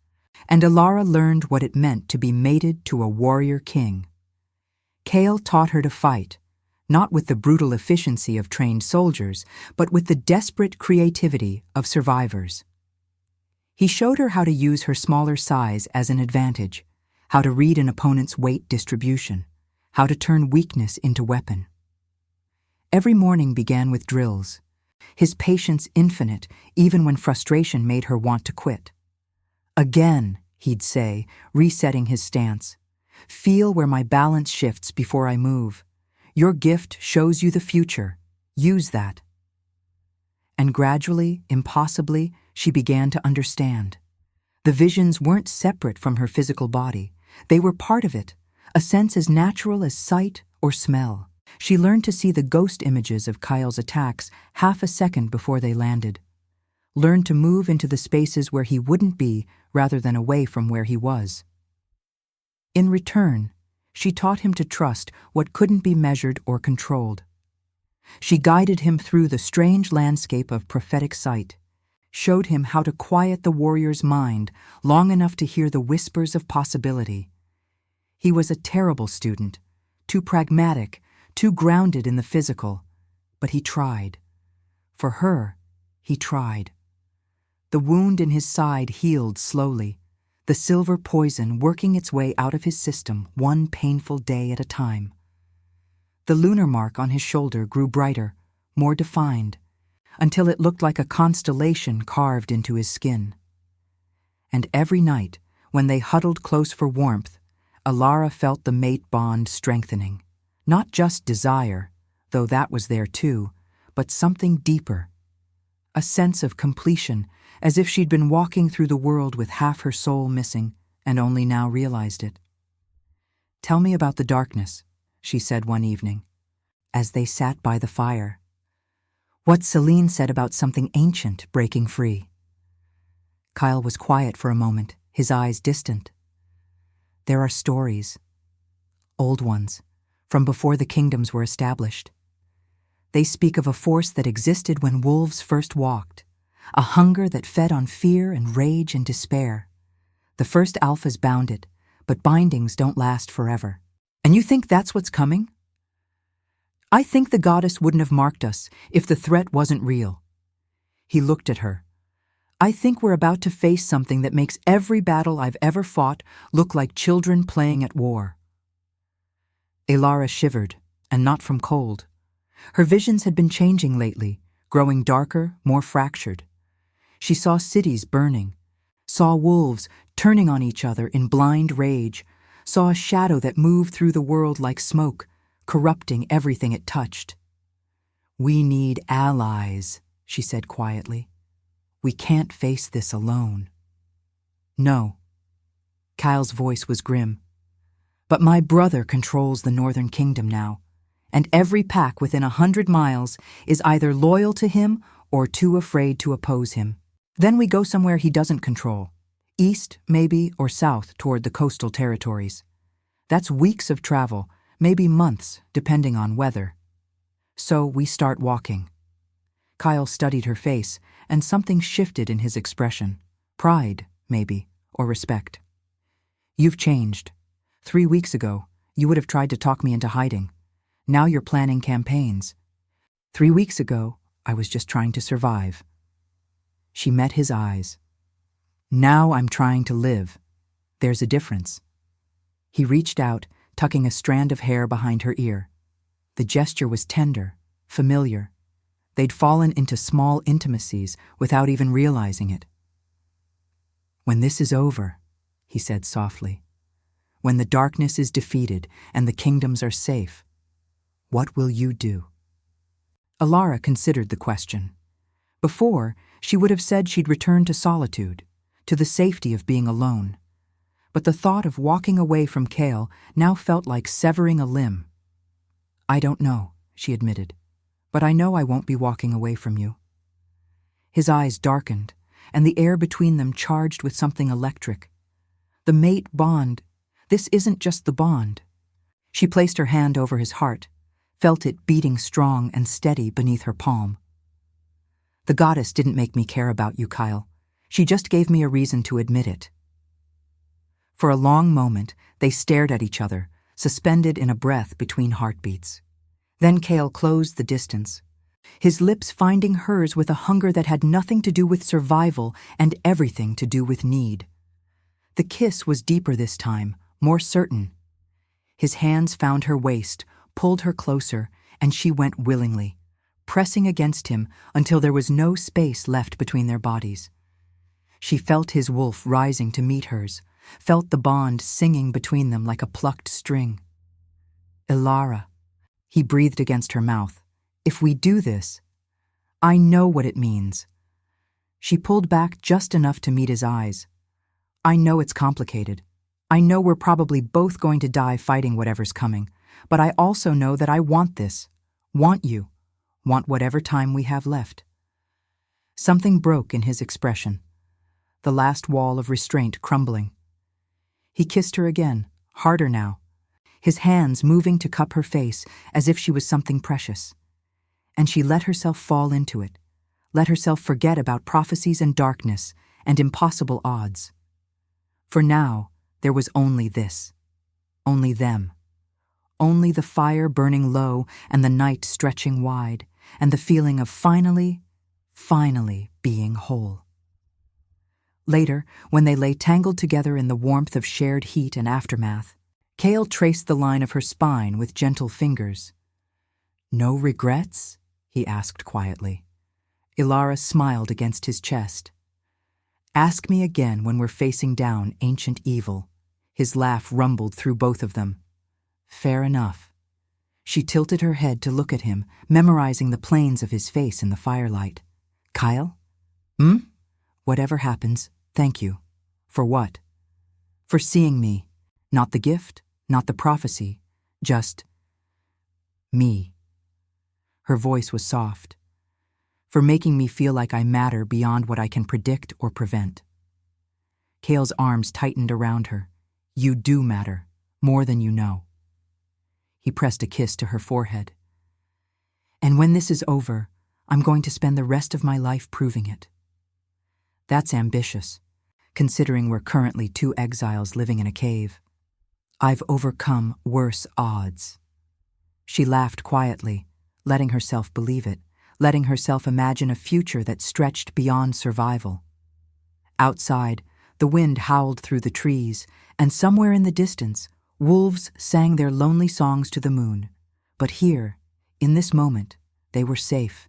and Alara learned what it meant to be mated to a warrior king. Kale taught her to fight, not with the brutal efficiency of trained soldiers, but with the desperate creativity of survivors. He showed her how to use her smaller size as an advantage, how to read an opponent's weight distribution, how to turn weakness into weapon. Every morning began with drills, his patience infinite even when frustration made her want to quit. "Again," he'd say, resetting his stance. "Feel where my balance shifts before I move. Your gift shows you the future. Use that." And gradually, impossibly, she began to understand. The visions weren't separate from her physical body. They were part of it, a sense as natural as sight or smell. She learned to see the ghost images of Kyle's attacks half a second before they landed. Learned to move into the spaces where he wouldn't be rather than away from where he was. In return, She taught him to trust what couldn't be measured or controlled. She guided him through the strange landscape of prophetic sight, showed him how to quiet the warrior's mind long enough to hear the whispers of possibility. He was a terrible student, too pragmatic, too grounded in the physical, but he tried. For her, he tried. The wound in his side healed slowly, the silver poison working its way out of his system one painful day at a time. The lunar mark on his shoulder grew brighter, more defined, until it looked like a constellation carved into his skin. And every night, when they huddled close for warmth, Alara felt the mate bond strengthening. Not just desire, though that was there too, but something deeper. A sense of completion, as if she'd been walking through the world with half her soul missing and only now realized it. "Tell me about the darkness," she said one evening, as they sat by the fire. "What Celine said about something ancient breaking free." Kyle was quiet for a moment, his eyes distant. "There are stories, old ones, from before the kingdoms were established. They speak of a force that existed when wolves first walked, a hunger that fed on fear and rage and despair. The first alphas bound it, but bindings don't last forever. And you think that's what's coming? I think the goddess wouldn't have marked us if the threat wasn't real." He looked at her. "I think we're about to face something that makes every battle I've ever fought look like children playing at war." Alara shivered, and not from cold. Her visions had been changing lately, growing darker, more fractured. She saw cities burning, saw wolves turning on each other in blind rage, saw a shadow that moved through the world like smoke, corrupting everything it touched. "We need allies," she said quietly. "We can't face this alone." "No." Kyle's voice was grim. "But my brother controls the Northern Kingdom now, and every pack within 100 miles is either loyal to him or too afraid to oppose him. Then we go somewhere he doesn't control, east, maybe, or south toward the coastal territories. That's weeks of travel, maybe months, depending on weather. So we start walking." Kyle studied her face, and something shifted in his expression. Pride, maybe, or respect. "You've changed. 3 weeks ago, you would have tried to talk me into hiding. Now you're planning campaigns. 3 weeks ago, I was just trying to survive." She met his eyes. "Now I'm trying to live. There's a difference." He reached out, tucking a strand of hair behind her ear. The gesture was tender, familiar. They'd fallen into small intimacies without even realizing it. "When this is over," he said softly, "when the darkness is defeated and the kingdoms are safe, what will you do?" Alara considered the question. Before, she would have said she'd return to solitude, to the safety of being alone. But the thought of walking away from Kale now felt like severing a limb. "I don't know," she admitted, "but I know I won't be walking away from you." His eyes darkened, and the air between them charged with something electric. The mate bond. This isn't just the bond. She placed her hand over his heart, felt it beating strong and steady beneath her palm. "The goddess didn't make me care about you, Kyle. She just gave me a reason to admit it." For a long moment, they stared at each other, suspended in a breath between heartbeats. Then Kale closed the distance, his lips finding hers with a hunger that had nothing to do with survival and everything to do with need. The kiss was deeper this time, more certain. His hands found her waist, pulled her closer, and she went willingly, pressing against him until there was no space left between their bodies. She felt his wolf rising to meet hers, felt the bond singing between them like a plucked string. "Alara," he breathed against her mouth, "if we do this, I know what it means." She pulled back just enough to meet his eyes. "I know it's complicated. I know we're probably both going to die fighting whatever's coming, but I also know that I want this, want you, want whatever time we have left." Something broke in his expression, the last wall of restraint crumbling. He kissed her again, harder now, his hands moving to cup her face as if she was something precious. And she let herself fall into it, let herself forget about prophecies and darkness and impossible odds. For now, there was only this, only them, only the fire burning low and the night stretching wide, and the feeling of finally being whole. Later, when they lay tangled together in the warmth of shared heat and aftermath, Cale traced the line of her spine with gentle fingers. "No regrets?" he asked quietly. Ilara smiled against his chest. "Ask me again when we're facing down ancient evil." His laugh rumbled through both of them. "Fair enough." She tilted her head to look at him, memorizing the planes of his face in the firelight. "Kyle? Whatever happens, thank you." "For what?" "For seeing me. Not the gift, not the prophecy, just me." Her voice was soft. "For making me feel like I matter beyond what I can predict or prevent." Cale's arms tightened around her. "You do matter, more than you know." He pressed a kiss to her forehead. "And when this is over, I'm going to spend the rest of my life proving it." "That's ambitious, considering we're currently 2 exiles living in a cave." "I've overcome worse odds." She laughed quietly, letting herself believe it, letting herself imagine a future that stretched beyond survival. Outside, the wind howled through the trees, and somewhere in the distance, wolves sang their lonely songs to the moon. But here, in this moment, they were safe.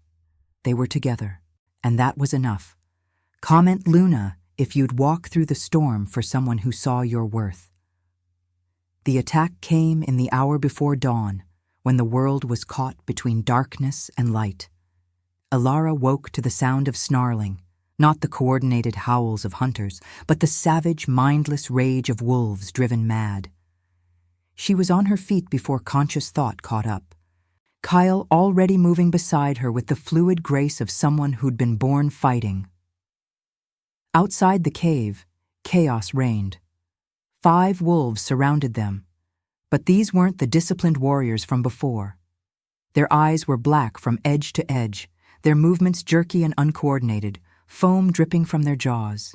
They were together, and that was enough. Comment Luna if you'd walk through the storm for someone who saw your worth. The attack came in the hour before dawn, when the world was caught between darkness and light. Ilara woke to the sound of snarling, not the coordinated howls of hunters, but the savage, mindless rage of wolves driven mad. She was on her feet before conscious thought caught up. Kyle already moving beside her with the fluid grace of someone who'd been born fighting. Outside the cave, chaos reigned. 5 wolves surrounded them, but these weren't the disciplined warriors from before. Their eyes were black from edge to edge, their movements jerky and uncoordinated, foam dripping from their jaws.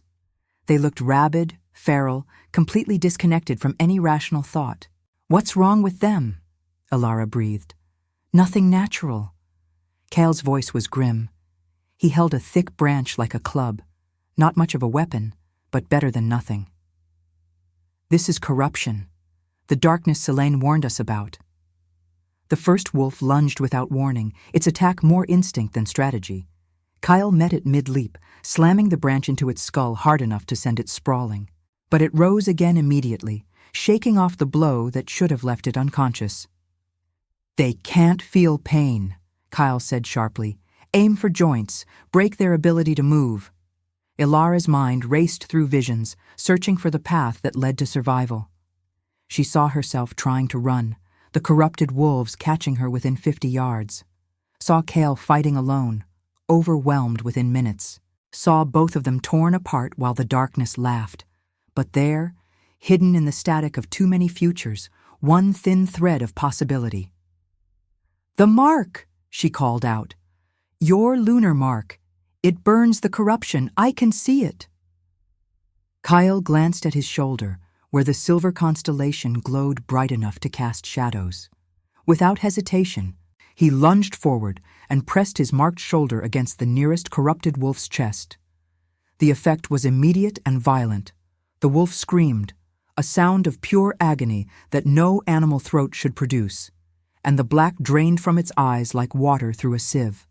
They looked rabid, feral, completely disconnected from any rational thought. "What's wrong with them?" Ilara breathed. "Nothing natural." Cale's voice was grim. He held a thick branch like a club, not much of a weapon, but better than nothing. "This is corruption, the darkness Selene warned us about." The first wolf lunged without warning, its attack more instinct than strategy. Kyle met it mid-leap, slamming the branch into its skull hard enough to send it sprawling. But it rose again immediately, shaking off the blow that should have left it unconscious. "They can't feel pain," Kyle said sharply. "Aim for joints, break their ability to move." Ilara's mind raced through visions, searching for the path that led to survival. She saw herself trying to run, the corrupted wolves catching her within 50 yards. Saw Cale fighting alone, overwhelmed within minutes. Saw both of them torn apart while the darkness laughed. But there, hidden in the static of too many futures, one thin thread of possibility. "The mark!" she called out. "Your lunar mark. It burns the corruption. I can see it." Kyle glanced at his shoulder, where the silver constellation glowed bright enough to cast shadows. Without hesitation, he lunged forward and pressed his marked shoulder against the nearest corrupted wolf's chest. The effect was immediate and violent. The wolf screamed, a sound of pure agony that no animal throat should produce, and the black drained from its eyes like water through a sieve.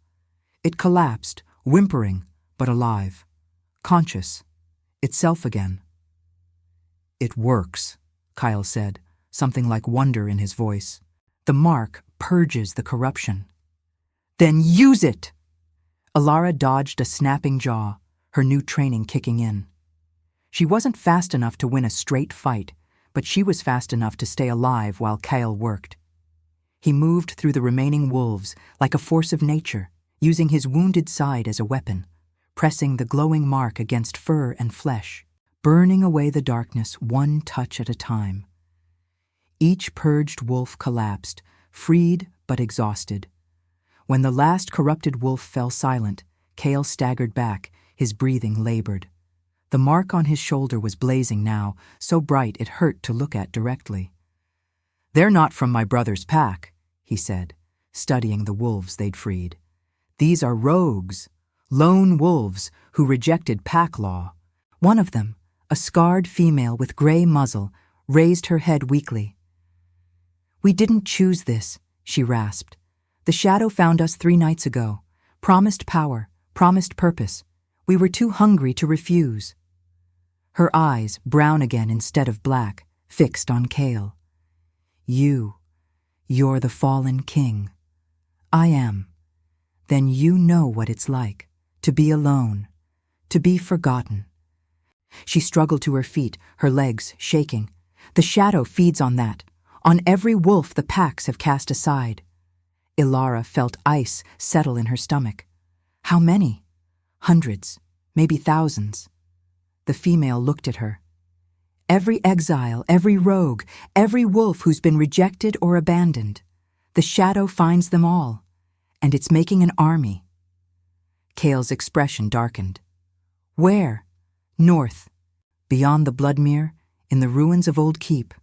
It collapsed, whimpering, but alive, conscious, itself again. "It works," Kyle said, something like wonder in his voice. "The mark purges the corruption." "Then use it!" Ilara dodged a snapping jaw, her new training kicking in. She wasn't fast enough to win a straight fight, but she was fast enough to stay alive while Kyle worked. He moved through the remaining wolves like a force of nature, using his wounded side as a weapon, pressing the glowing mark against fur and flesh, burning away the darkness one touch at a time. Each purged wolf collapsed, freed but exhausted. When the last corrupted wolf fell silent, Kale staggered back, his breathing labored. The mark on his shoulder was blazing now, so bright it hurt to look at directly. "They're not from my brother's pack," he said, studying the wolves they'd freed. "These are rogues, lone wolves who rejected pack law." One of them, a scarred female with gray muzzle, raised her head weakly. "We didn't choose this," she rasped. "The shadow found us 3 nights ago, promised power, promised purpose. We were too hungry to refuse." Her eyes, brown again instead of black, fixed on Kale. You're the fallen king." "I am." "Then you know what it's like, to be alone, to be forgotten." She struggled to her feet, her legs shaking. "The shadow feeds on that, on every wolf the packs have cast aside." Ilara felt ice settle in her stomach. "How many?" "Hundreds, maybe thousands." The female looked at her. "Every exile, every rogue, every wolf who's been rejected or abandoned. The shadow finds them all, and it's making an army." Kale's expression darkened. "Where?" "North, beyond the Bloodmere, in the ruins of Old Keep."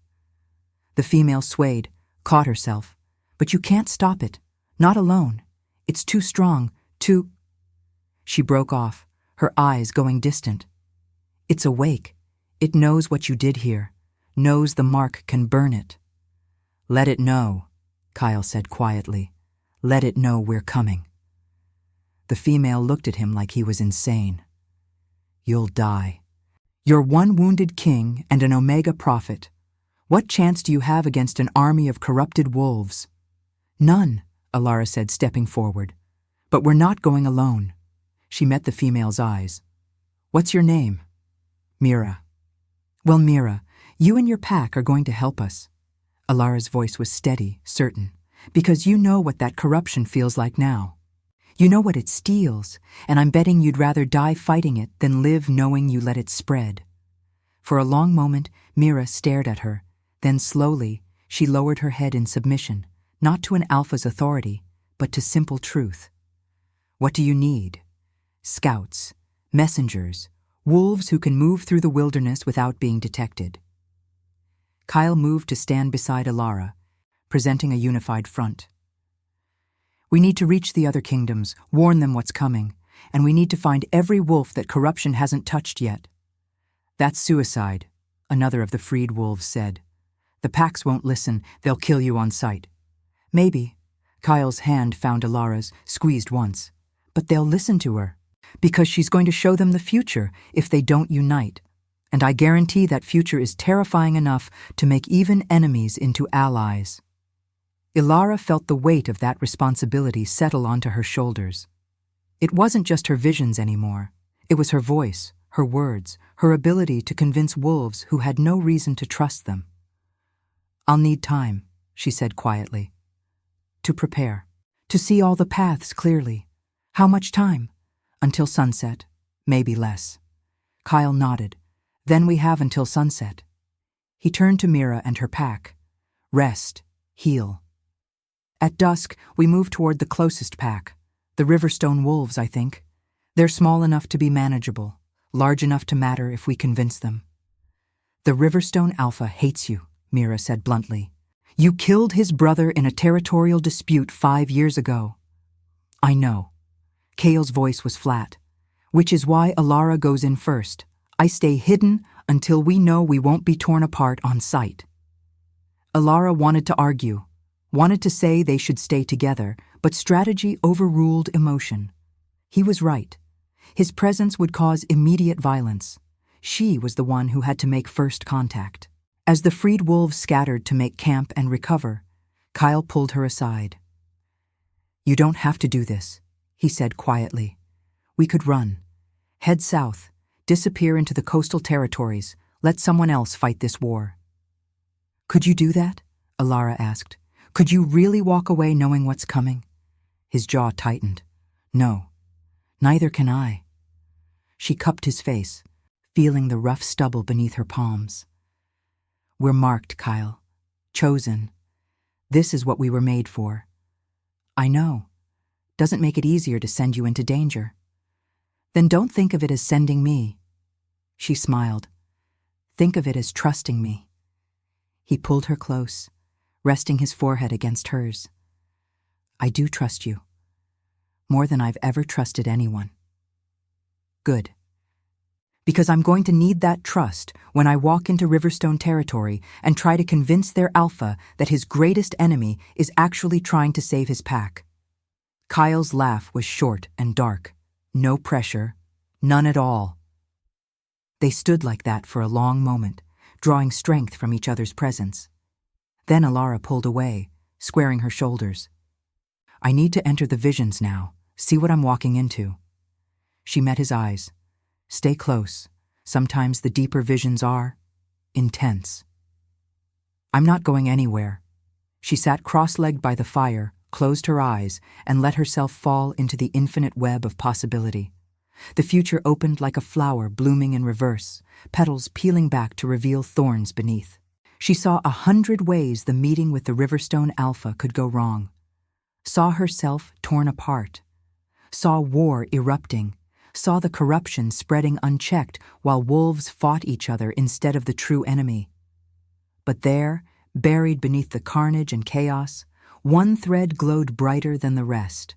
The female swayed, caught herself. "But you can't stop it, not alone. It's too strong, too—" She broke off, her eyes going distant. "It's awake. It knows what you did here, knows the mark can burn it." "Let it know," Kyle said quietly. "Let it know we're coming." The female looked at him like he was insane. "You'll die. You're one wounded king and an Omega prophet. What chance do you have against an army of corrupted wolves?" "None," Ilara said, stepping forward. "But we're not going alone." She met the female's eyes. "What's your name?" "Mira." "Well, Mira, you and your pack are going to help us." Ilara's voice was steady, certain. "Because you know what that corruption feels like now. You know what it steals, and I'm betting you'd rather die fighting it than live knowing you let it spread." For a long moment, Mira stared at her. Then slowly, she lowered her head in submission, not to an alpha's authority, but to simple truth. "What do you need?" "Scouts, messengers, wolves who can move through the wilderness without being detected." Kyle moved to stand beside Ilara, presenting a unified front. "We need to reach the other kingdoms, warn them what's coming, and we need to find every wolf that corruption hasn't touched yet." "That's suicide," another of the freed wolves said. "The packs won't listen, they'll kill you on sight." "Maybe." Kyle's hand found Ilara's, squeezed once. "But they'll listen to her, because she's going to show them the future if they don't unite. And I guarantee that future is terrifying enough to make even enemies into allies." Ilara felt the weight of that responsibility settle onto her shoulders. It wasn't just her visions anymore. It was her voice, her words, her ability to convince wolves who had no reason to trust them. "I'll need time," she said quietly. "To prepare, to see all the paths clearly." "How much time?" "Until sunset, maybe less." Kyle nodded. "Then we have until sunset." He turned to Mira and her pack. "Rest, heal." "At dusk, we move toward the closest pack, the Riverstone wolves, I think. They're small enough to be manageable, large enough to matter if we convince them." "The Riverstone Alpha hates you," Mira said bluntly. "You killed his brother in a territorial dispute 5 years ago." "I know." Kale's voice was flat. "Which is why Ilara goes in first. I stay hidden until we know we won't be torn apart on sight." Ilara wanted to argue, wanted to say they should stay together, but strategy overruled emotion. He was right. His presence would cause immediate violence. She was the one who had to make first contact. As the freed wolves scattered to make camp and recover, Kyle pulled her aside. "You don't have to do this," he said quietly. "We could run. Head south, disappear into the coastal territories, let someone else fight this war." "Could you do that?" Ilara asked. "Could you really walk away knowing what's coming?" His jaw tightened. "No, neither can I." She cupped his face, feeling the rough stubble beneath her palms. "We're marked, Kyle. Chosen. This is what we were made for. I know. Doesn't make it easier to send you into danger. Then don't think of it as sending me. She smiled. Think of it as trusting me. He pulled her close, resting his forehead against hers. I do trust you. More than I've ever trusted anyone. Good. Because I'm going to need that trust when I walk into Riverstone territory and try to convince their alpha that his greatest enemy is actually trying to save his pack. Kyle's laugh was short and dark. No pressure. None at all. They stood like that for a long moment, drawing strength from each other's presence. Then Alara pulled away, squaring her shoulders. I need to enter the visions now, see what I'm walking into. She met his eyes. Stay close. Sometimes the deeper visions are intense. I'm not going anywhere. She sat cross-legged by the fire, closed her eyes, and let herself fall into the infinite web of possibility. The future opened like a flower blooming in reverse, petals peeling back to reveal thorns beneath. She saw 100 ways the meeting with the Riverstone Alpha could go wrong. Saw herself torn apart. Saw war erupting. Saw the corruption spreading unchecked while wolves fought each other instead of the true enemy. But there, buried beneath the carnage and chaos, one thread glowed brighter than the rest,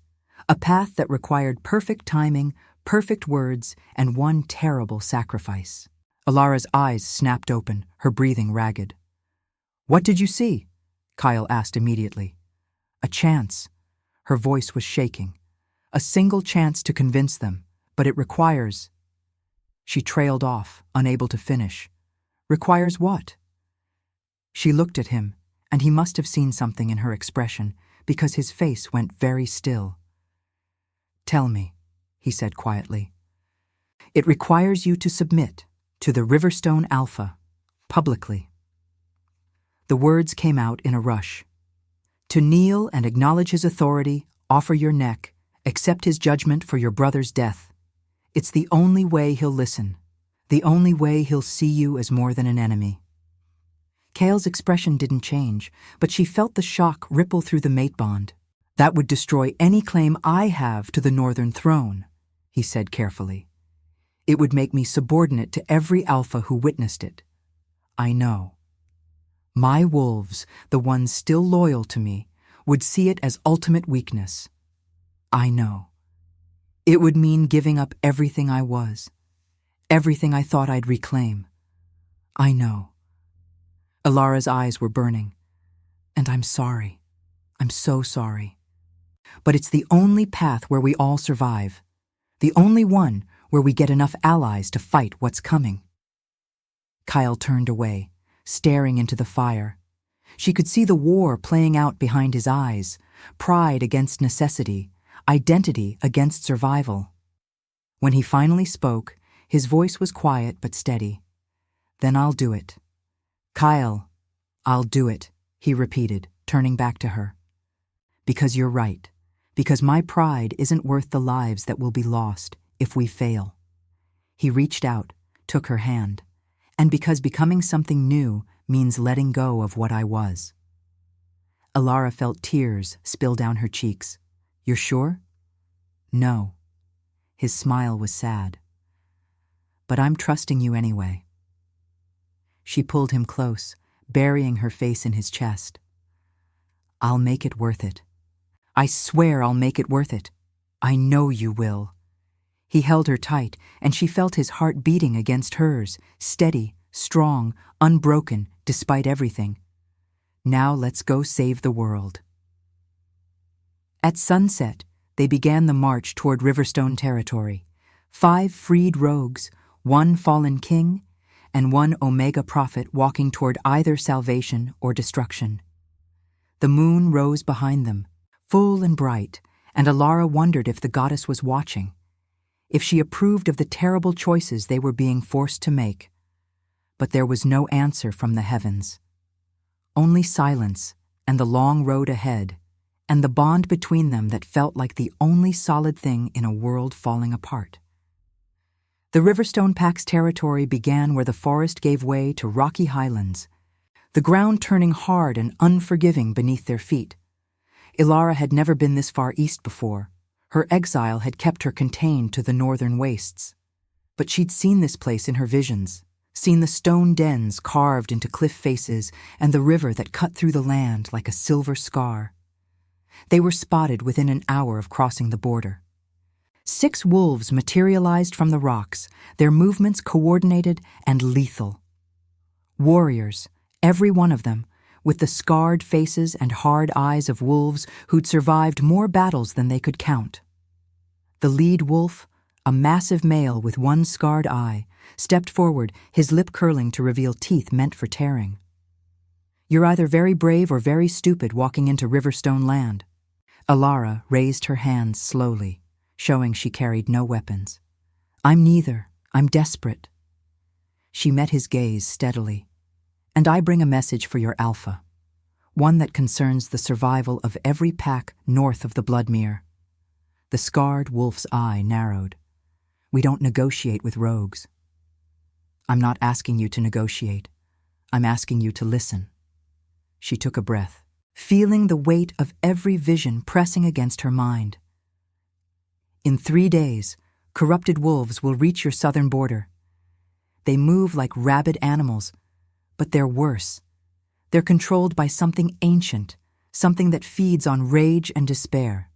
a path that required perfect timing, perfect words, and one terrible sacrifice. Alara's eyes snapped open, her breathing ragged. What did you see? Kyle asked immediately. A chance. Her voice was shaking. A single chance to convince them, but it requires... She trailed off, unable to finish. Requires what? She looked at him, and he must have seen something in her expression, because his face went very still. Tell me, he said quietly. It requires you to submit to the Riverstone Alpha, publicly. The words came out in a rush. To kneel and acknowledge his authority, offer your neck, accept his judgment for your brother's death. It's the only way he'll listen, the only way he'll see you as more than an enemy. Kale's expression didn't change, but she felt the shock ripple through the mate bond. That would destroy any claim I have to the Northern Throne, he said carefully. It would make me subordinate to every alpha who witnessed it. I know. My wolves, the ones still loyal to me, would see it as ultimate weakness. I know. It would mean giving up everything I was, everything I thought I'd reclaim. I know. Alara's eyes were burning. And I'm sorry. I'm so sorry. But it's the only path where we all survive. The only one where we get enough allies to fight what's coming. Kyle turned away, staring into the fire. She could see the war playing out behind his eyes, pride against necessity, identity against survival. When he finally spoke, his voice was quiet but steady. Then I'll do it. Kyle, I'll do it, he repeated, turning back to her. Because you're right. Because my pride isn't worth the lives that will be lost if we fail. He reached out, took her hand, and because becoming something new means letting go of what I was. Alara felt tears spill down her cheeks. You're sure? No. His smile was sad. But I'm trusting you anyway. She pulled him close, burying her face in his chest. I'll make it worth it. I swear I'll make it worth it. I know you will. He held her tight, and she felt his heart beating against hers, steady, strong, unbroken, despite everything. Now let's go save the world. At sunset, they began the march toward Riverstone territory. 5 freed rogues, 1 fallen king, and 1 Omega prophet walking toward either salvation or destruction. The moon rose behind them, full and bright, and Alara wondered if the goddess was watching, if she approved of the terrible choices they were being forced to make. But there was no answer from the heavens. Only silence and the long road ahead, and the bond between them that felt like the only solid thing in a world falling apart. The Riverstone Pack's territory began where the forest gave way to rocky highlands. the ground turning hard and unforgiving beneath their feet. Ilara had never been this far east before. Her exile had kept her contained to the northern wastes. But she'd seen this place in her visions, seen the stone dens carved into cliff faces and the river that cut through the land like a silver scar. They were spotted within an hour of crossing the border. 6 wolves materialized from the rocks, their movements coordinated and lethal. Warriors, every one of them, with the scarred faces and hard eyes of wolves who'd survived more battles than they could count. The lead wolf, a massive male with one scarred eye, stepped forward, his lip curling to reveal teeth meant for tearing. "You're either very brave or very stupid walking into Riverstone land." Ilara raised her hands slowly, showing she carried no weapons. "I'm neither. I'm desperate." She met his gaze steadily. "And I bring a message for your alpha, one that concerns the survival of every pack north of the Bloodmere." The scarred wolf's eye narrowed. "We don't negotiate with rogues." "I'm not asking you to negotiate. I'm asking you to listen." She took a breath, feeling the weight of every vision pressing against her mind. "In 3 days, corrupted wolves will reach your southern border. They move like rabid animals, but they're worse. They're controlled by something ancient, something that feeds on rage and despair.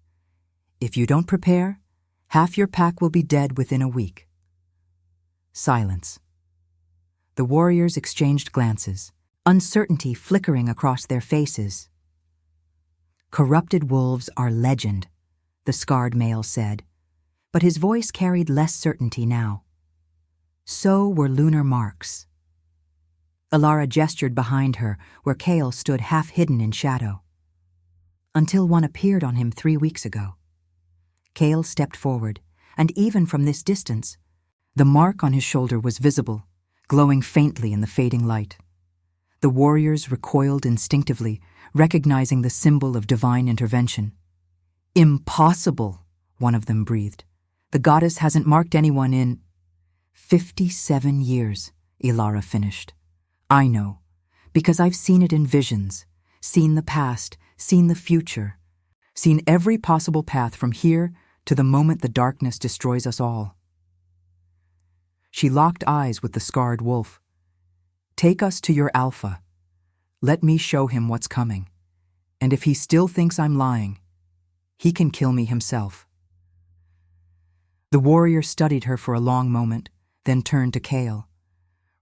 If you don't prepare, half your pack will be dead within a week." Silence. The warriors exchanged glances, uncertainty flickering across their faces. "Corrupted wolves are legend," the scarred male said, but his voice carried less certainty now. "So were lunar marks." Ilara gestured behind her, where Kale stood half-hidden in shadow. "Until one appeared on him 3 weeks ago." Kale stepped forward, and even from this distance, the mark on his shoulder was visible, glowing faintly in the fading light. The warriors recoiled instinctively, recognizing the symbol of divine intervention. "Impossible," one of them breathed. "The goddess hasn't marked anyone in—" 57 years, Ilara finished. "I know, because I've seen it in visions, seen the past, seen the future, seen every possible path from here to the moment the darkness destroys us all." She locked eyes with the scarred wolf. "Take us to your alpha. Let me show him what's coming. And if he still thinks I'm lying, he can kill me himself." The warrior studied her for a long moment, then turned to Kale.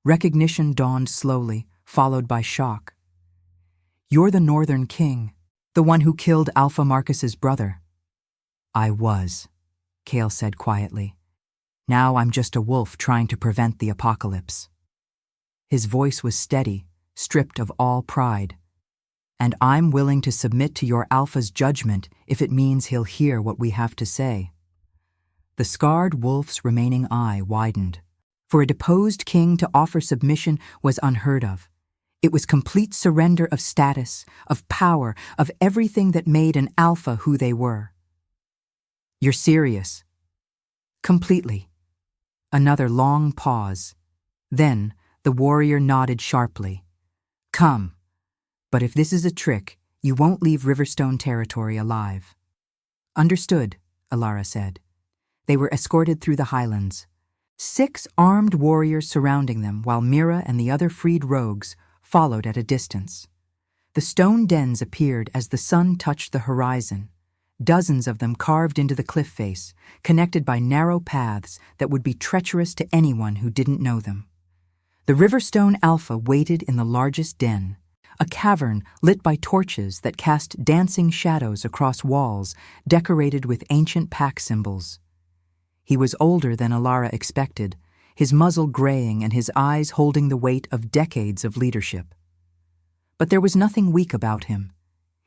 Recognition dawned slowly, followed by shock. "You're the Northern King, the one who killed Alpha Marcus's brother." "I was," Kale said quietly. "Now I'm just a wolf trying to prevent the apocalypse." His voice was steady, stripped of all pride. "And I'm willing to submit to your Alpha's judgment if it means he'll hear what we have to say." The scarred wolf's remaining eye widened. For a deposed king to offer submission was unheard of. It was complete surrender of status, of power, of everything that made an alpha who they were. "You're serious?" "Completely." Another long pause. Then the warrior nodded sharply. "Come. But if this is a trick, you won't leave Riverstone territory alive." "Understood," Ilara said. They were escorted through the highlands. 6 armed warriors surrounding them, while Mira and the other freed rogues followed at a distance. The stone dens appeared as the sun touched the horizon, dozens of them carved into the cliff face, connected by narrow paths that would be treacherous to anyone who didn't know them. The Riverstone Alpha waited in the largest den, a cavern lit by torches that cast dancing shadows across walls decorated with ancient pack symbols. He was older than Ilara expected, his muzzle graying and his eyes holding the weight of decades of leadership. But there was nothing weak about him.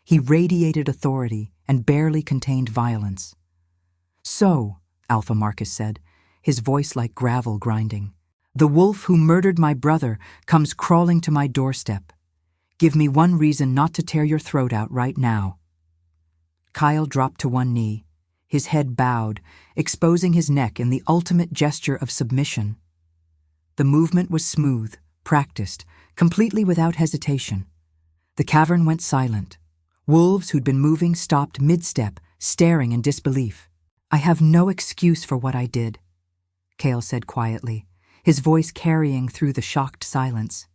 He radiated authority and barely contained violence. "So," Alpha Marcus said, his voice like gravel grinding, "the wolf who murdered my brother comes crawling to my doorstep. Give me one reason not to tear your throat out right now." Kyle dropped to one knee, his head bowed, exposing his neck in the ultimate gesture of submission. The movement was smooth, practiced, completely without hesitation. The cavern went silent. Wolves who'd been moving stopped mid-step, staring in disbelief. "I have no excuse for what I did," Kale said quietly, his voice carrying through the shocked silence.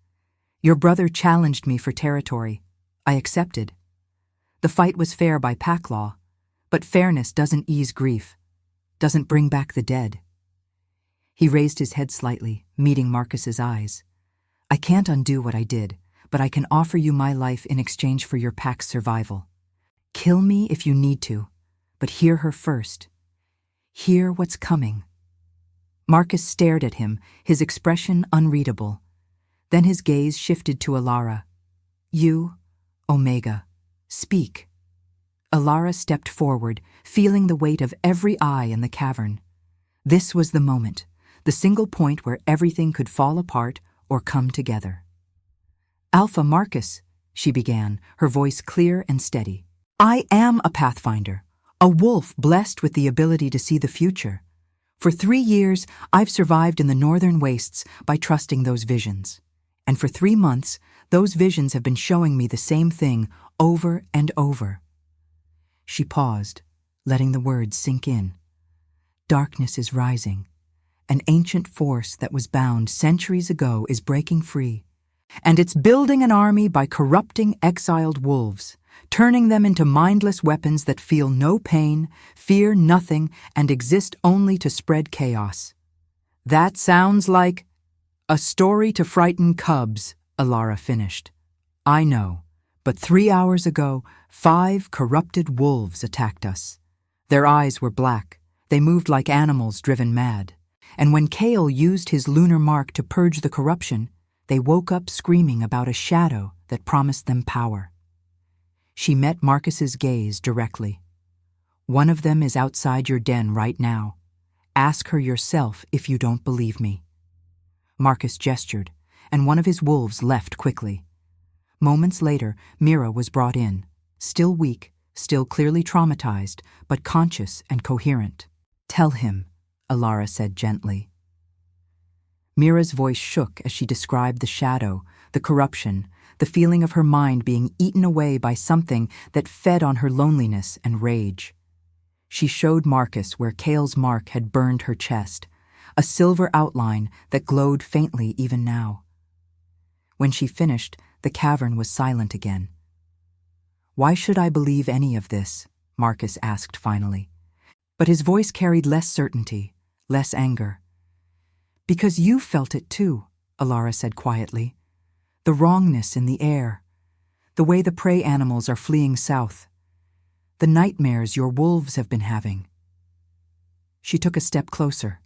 "Your brother challenged me for territory. I accepted. The fight was fair by pack law, but fairness doesn't ease grief, doesn't bring back the dead." He raised his head slightly, meeting Marcus's eyes. "I can't undo what I did, but I can offer you my life in exchange for your pack's survival. Kill me if you need to, but hear her first. Hear what's coming." Marcus stared at him, his expression unreadable. Then his gaze shifted to Alara. "You, Omega, speak." Alara stepped forward, feeling the weight of every eye in the cavern. This was the moment, the single point where everything could fall apart or come together. "Alpha Marcus," she began, her voice clear and steady. "I am a pathfinder, a wolf blessed with the ability to see the future. For 3 years, I've survived in the northern wastes by trusting those visions. And for 3 months, those visions have been showing me the same thing over and over." She paused, letting the words sink in. "Darkness is rising. An ancient force that was bound centuries ago is breaking free. And it's building an army by corrupting exiled wolves, turning them into mindless weapons that feel no pain, fear nothing, and exist only to spread chaos." "That sounds like a story to frighten cubs," Alara finished. "I know, but 3 hours ago, 5 corrupted wolves attacked us. Their eyes were black. They moved like animals driven mad. And when Kale used his lunar mark to purge the corruption, they woke up screaming about a shadow that promised them power." She met Marcus's gaze directly. "One of them is outside your den right now. Ask her yourself if you don't believe me." Marcus gestured, and one of his wolves left quickly. Moments later, Mira was brought in, still weak, still clearly traumatized, but conscious and coherent. "Tell him," Alara said gently. Mira's voice shook as she described the shadow, the corruption, the feeling of her mind being eaten away by something that fed on her loneliness and rage. She showed Marcus where Kale's mark had burned her chest, a silver outline that glowed faintly even now. When she finished, the cavern was silent again. "Why should I believe any of this?" Marcus asked finally. But his voice carried less certainty, less anger. "Because you felt it too," Alara said quietly. "The wrongness in the air, the way the prey animals are fleeing south, the nightmares your wolves have been having." She took a step closer.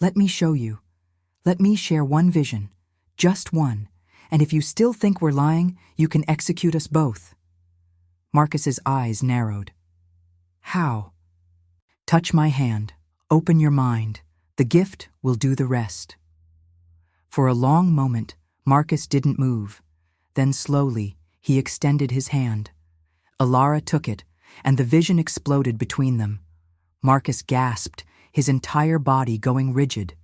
"Let me show you. Let me share one vision, just one, and if you still think we're lying, you can execute us both." Marcus's eyes narrowed. "How?" "Touch my hand. Open your mind. The gift will do the rest." For a long moment, Marcus didn't move. Then slowly, he extended his hand. Alara took it, and the vision exploded between them. Marcus gasped, his entire body going rigid.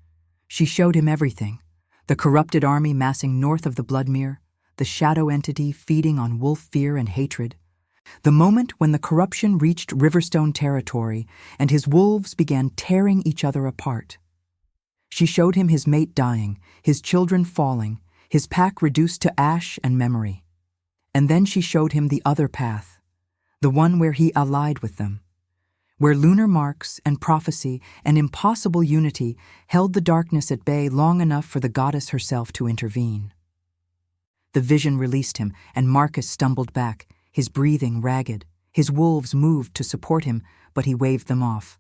She showed him everything: the corrupted army massing north of the Bloodmere, the shadow entity feeding on wolf fear and hatred, the moment when the corruption reached Riverstone territory and his wolves began tearing each other apart. She showed him his mate dying, his children falling, his pack reduced to ash and memory. And then she showed him the other path, the one where he allied with them, where lunar marks and prophecy and impossible unity held the darkness at bay long enough for the goddess herself to intervene. The vision released him, and Marcus stumbled back, his breathing ragged. His wolves moved to support him, but he waved them off.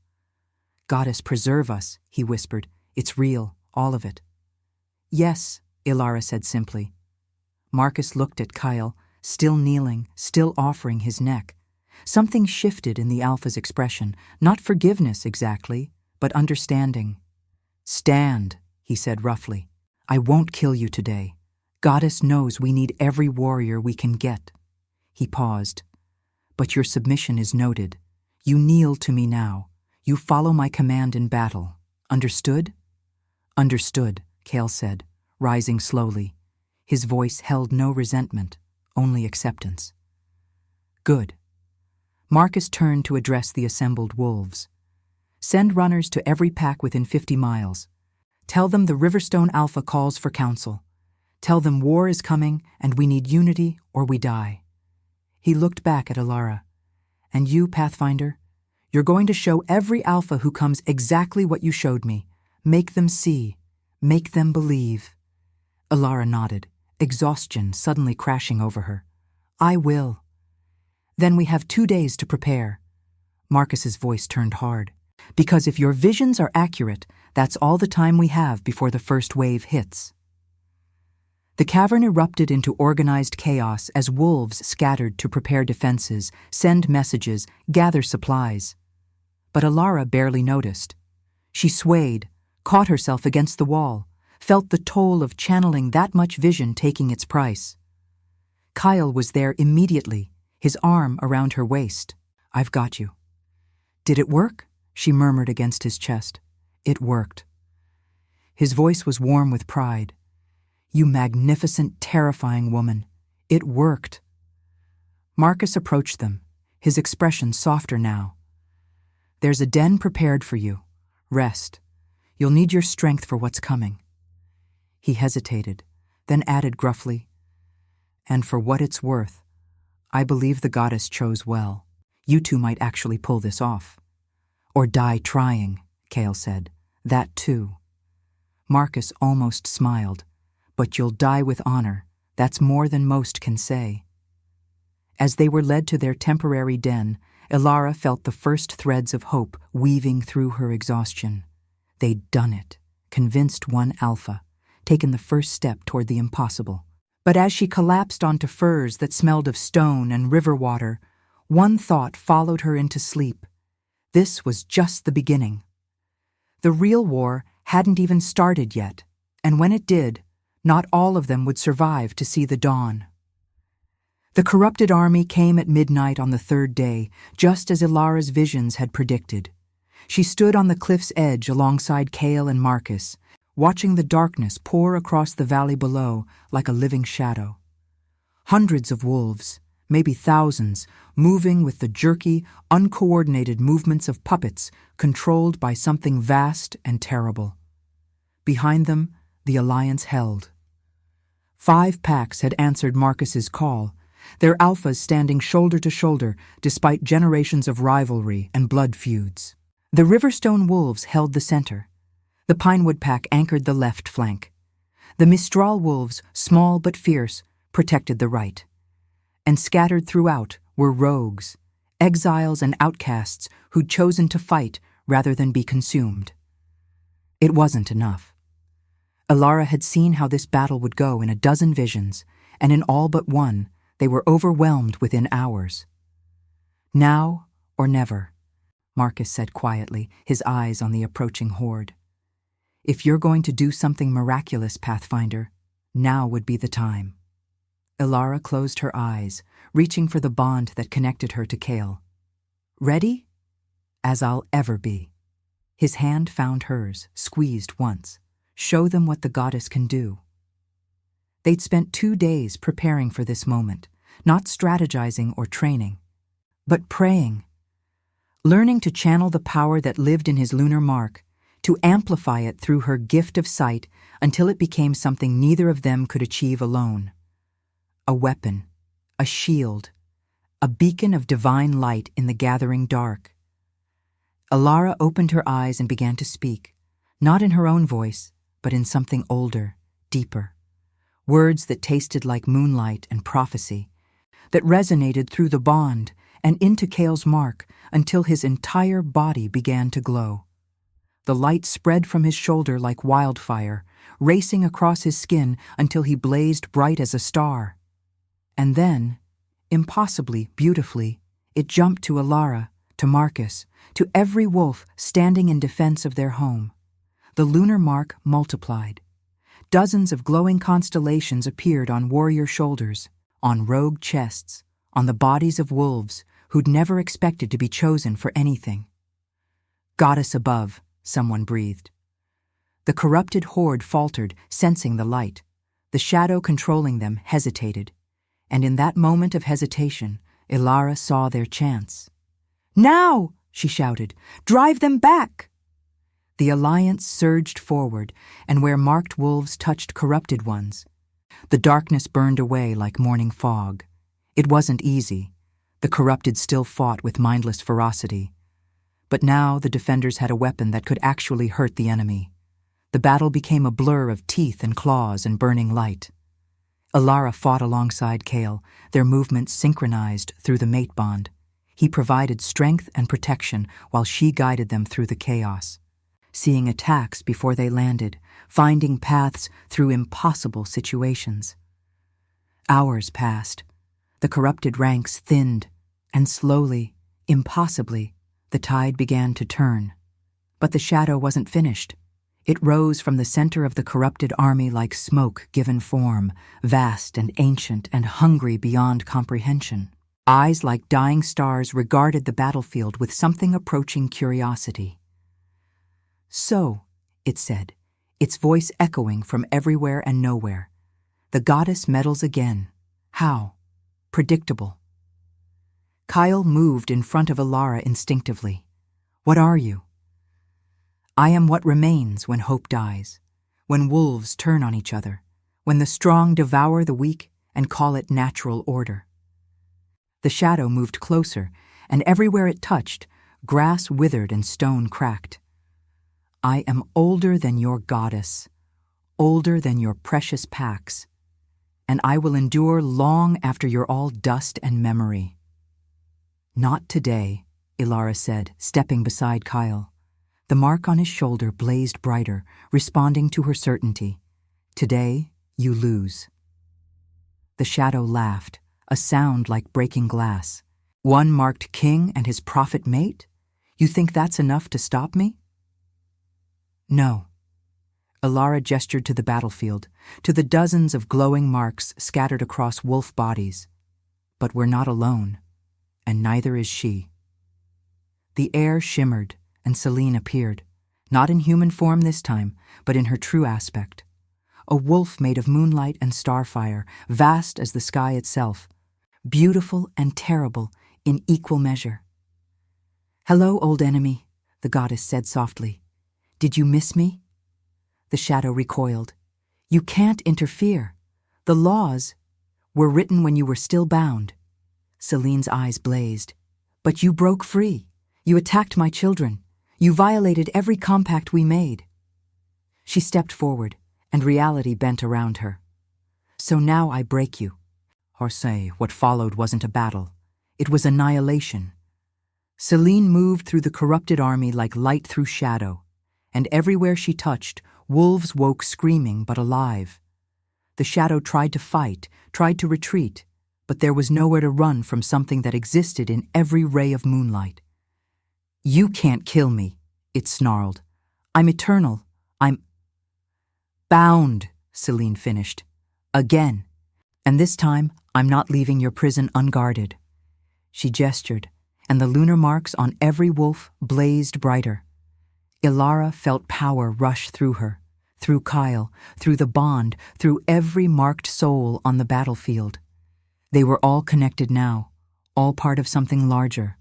"Goddess, preserve us," he whispered. "It's real, all of it." "Yes," Ilara said simply. Marcus looked at Kyle, still kneeling, still offering his neck. Something shifted in the Alpha's expression, not forgiveness exactly, but understanding. "Stand," he said roughly. "I won't kill you today. Goddess knows we need every warrior we can get." He paused. "But your submission is noted. You kneel to me now. You follow my command in battle. Understood?" "Understood," Kale said, rising slowly. His voice held no resentment, only acceptance. Good. Marcus turned to address the assembled wolves. Send runners to every pack within 50 miles. Tell them the Riverstone Alpha calls for counsel. Tell them war is coming and we need unity or we die. He looked back at Alara. And you, Pathfinder, you're going to show every Alpha who comes exactly what you showed me. Make them see. Make them believe. Alara nodded, exhaustion suddenly crashing over her. I will. Then we have 2 days to prepare. Marcus's voice turned hard. Because if your visions are accurate, that's all the time we have before the first wave hits. The cavern erupted into organized chaos as wolves scattered to prepare defenses, send messages, gather supplies. But Alara barely noticed. She swayed, caught herself against the wall, felt the toll of channeling that much vision taking its price. Kyle was there immediately, his arm around her waist. I've got you. Did it work? She murmured against his chest. It worked. His voice was warm with pride. You magnificent, terrifying woman. It worked. Marcus approached them, his expression softer now. There's a den prepared for you. Rest. You'll need your strength for what's coming. He hesitated, then added gruffly, and for what it's worth, I believe the goddess chose well. You two might actually pull this off. Or die trying, Kale said. That too. Marcus almost smiled. But you'll die with honor. That's more than most can say. As they were led to their temporary den, Alara felt the first threads of hope weaving through her exhaustion. They'd done it, convinced one Alpha, taken the first step toward the impossible. But as she collapsed onto furs that smelled of stone and river water, one thought followed her into sleep. This was just the beginning. The real war hadn't even started yet, and when it did, not all of them would survive to see the dawn. The corrupted army came at midnight on the third day, just as Ilara's visions had predicted. She stood on the cliff's edge alongside Kale and Marcus, watching the darkness pour across the valley below like a living shadow. Hundreds of wolves, maybe thousands, moving with the jerky, uncoordinated movements of puppets controlled by something vast and terrible. Behind them, the alliance held. 5 packs had answered Marcus's call, their alphas standing shoulder to shoulder despite generations of rivalry and blood feuds. The Riverstone wolves held the center. The Pinewood pack anchored the left flank. The Mistral wolves, small but fierce, protected the right. And scattered throughout were rogues, exiles and outcasts who'd chosen to fight rather than be consumed. It wasn't enough. Alara had seen how this battle would go in a dozen visions, and in all but one, they were overwhelmed within hours. Now or never, Marcus said quietly, his eyes on the approaching horde. If you're going to do something miraculous, Pathfinder, now would be the time. Alara closed her eyes, reaching for the bond that connected her to Kale. Ready? As I'll ever be. His hand found hers, squeezed once. Show them what the goddess can do. They'd spent 2 days preparing for this moment, not strategizing or training, but praying, learning to channel the power that lived in his lunar mark, to amplify it through her gift of sight until it became something neither of them could achieve alone. A weapon, a shield, a beacon of divine light in the gathering dark. Alara opened her eyes and began to speak, not in her own voice, but in something older, deeper. Words that tasted like moonlight and prophecy, that resonated through the bond and into Kale's mark until his entire body began to glow. The light spread from his shoulder like wildfire, racing across his skin until he blazed bright as a star. And then, impossibly beautifully, it jumped to Alara, to Marcus, to every wolf standing in defense of their home. The lunar mark multiplied. Dozens of glowing constellations appeared on warrior shoulders, on rogue chests, on the bodies of wolves who'd never expected to be chosen for anything. Goddess above, someone breathed. The corrupted horde faltered, sensing the light. The shadow controlling them hesitated, and in that moment of hesitation, Ilara saw their chance. "Now!" she shouted. "Drive them back!" The alliance surged forward, and where marked wolves touched corrupted ones, the darkness burned away like morning fog. It wasn't easy. The corrupted still fought with mindless ferocity. But now the defenders had a weapon that could actually hurt the enemy. The battle became a blur of teeth and claws and burning light. Ilara fought alongside Kale, their movements synchronized through the mate bond. He provided strength and protection while she guided them through the chaos, seeing attacks before they landed, finding paths through impossible situations. Hours passed. The corrupted ranks thinned, and slowly, impossibly, the tide began to turn. But the shadow wasn't finished. It rose from the center of the corrupted army like smoke given form, vast and ancient and hungry beyond comprehension. Eyes like dying stars regarded the battlefield with something approaching curiosity. "So," it said, its voice echoing from everywhere and nowhere, "the goddess meddles again. How? Predictable." Kyle moved in front of Ilara instinctively. "What are you?" "I am what remains when hope dies, when wolves turn on each other, when the strong devour the weak and call it natural order." The shadow moved closer, and everywhere it touched, grass withered and stone cracked. "I am older than your goddess, older than your precious packs, and I will endure long after you're all dust and memory." "Not today," Ilara said, stepping beside Kyle. The mark on his shoulder blazed brighter, responding to her certainty. "Today, you lose." The shadow laughed, a sound like breaking glass. "One marked king and his prophet mate? You think that's enough to stop me?" "No." Ilara gestured to the battlefield, to the dozens of glowing marks scattered across wolf bodies. "But we're not alone, and neither is she." The air shimmered, and Celine appeared, not in human form this time, but in her true aspect. A wolf made of moonlight and starfire, vast as the sky itself, beautiful and terrible in equal measure. "Hello, old enemy," the goddess said softly. "Did you miss me?" The shadow recoiled. "You can't interfere. The laws were written when you were still bound." Celine's eyes blazed. "But you broke free. You attacked my children. You violated every compact we made." She stepped forward, and reality bent around her. "So now I break you." Or say, what followed wasn't a battle. It was annihilation. Celine moved through the corrupted army like light through shadow, and everywhere she touched, wolves woke screaming but alive. The shadow tried to fight, tried to retreat, but there was nowhere to run from something that existed in every ray of moonlight. "You can't kill me," it snarled. "I'm eternal. I'm bound," Celine finished. "Again. And this time, I'm not leaving your prison unguarded." She gestured, and the lunar marks on every wolf blazed brighter. Ilara felt power rush through her, through Kyle, through the bond, through every marked soul on the battlefield. They were all connected now, all part of something larger,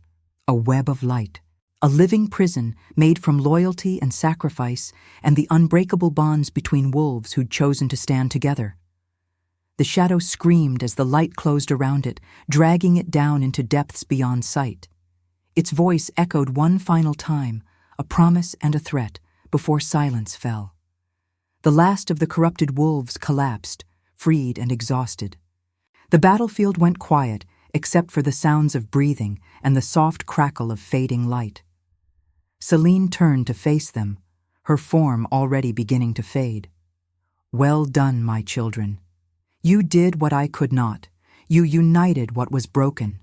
a web of light, a living prison made from loyalty and sacrifice and the unbreakable bonds between wolves who'd chosen to stand together. The shadow screamed as the light closed around it, dragging it down into depths beyond sight. Its voice echoed one final time, a promise and a threat, before silence fell. The last of the corrupted wolves collapsed, freed and exhausted. The battlefield went quiet, except for the sounds of breathing and the soft crackle of fading light. Celine turned to face them, her form already beginning to fade. "Well done, my children. You did what I could not. You united what was broken,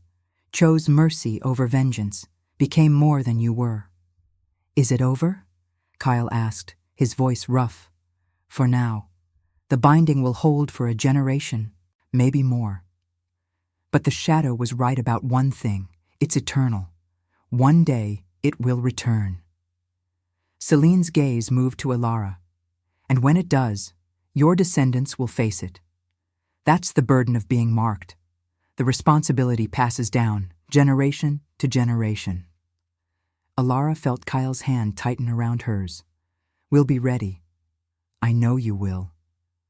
chose mercy over vengeance, became more than you were." "Is it over?" Kyle asked, his voice rough. "For now. The binding will hold for a generation, maybe more." But the shadow was right about one thing. It's eternal. One day it will return. Celine's gaze moved to Ilara. "And when it does, Your descendants will face it. That's the burden of being marked. The responsibility passes down, generation to generation. Alara felt Kyle's hand tighten around hers. We'll be ready. I know you will.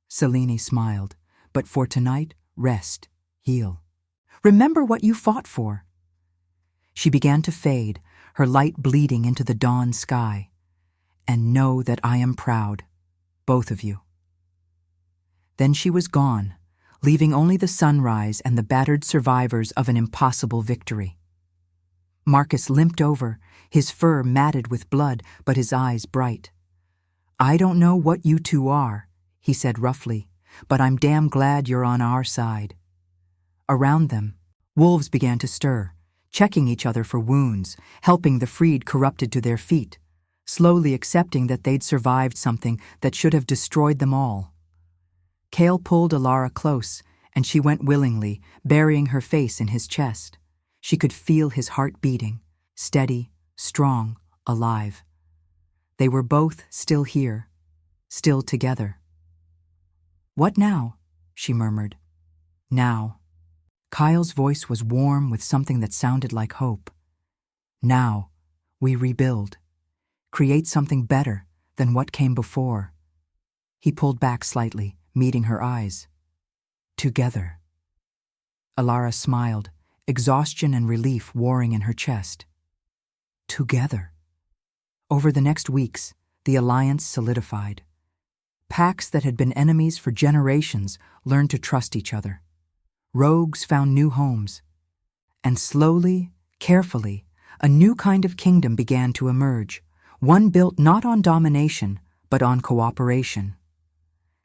Selene smiled. But for tonight, rest, heal. Remember what you fought for. She began to fade, her light bleeding into the dawn sky. And know that I am proud, both of you. Then she was gone, leaving only the sunrise and the battered survivors of an impossible victory. Marcus limped over, his fur matted with blood, but his eyes bright. I don't know what you two are, he said roughly, but I'm damn glad you're on our side. Around them, wolves began to stir, checking each other for wounds, helping the freed corrupted to their feet, slowly accepting that they'd survived something that should have destroyed them all. Kale pulled Alara close, and she went willingly, burying her face in his chest. She could feel his heart beating, steady, strong, alive. They were both still here, still together. What now? She murmured. Now. Kyle's voice was warm with something that sounded like hope. Now, we rebuild. Create something better than what came before. He pulled back slightly, meeting her eyes. Together. Alara smiled, exhaustion and relief warring in her chest. Together. Over the next weeks, the alliance solidified. Packs that had been enemies for generations learned to trust each other. Rogues found new homes. And slowly, carefully, a new kind of kingdom began to emerge, one built not on domination, but on cooperation.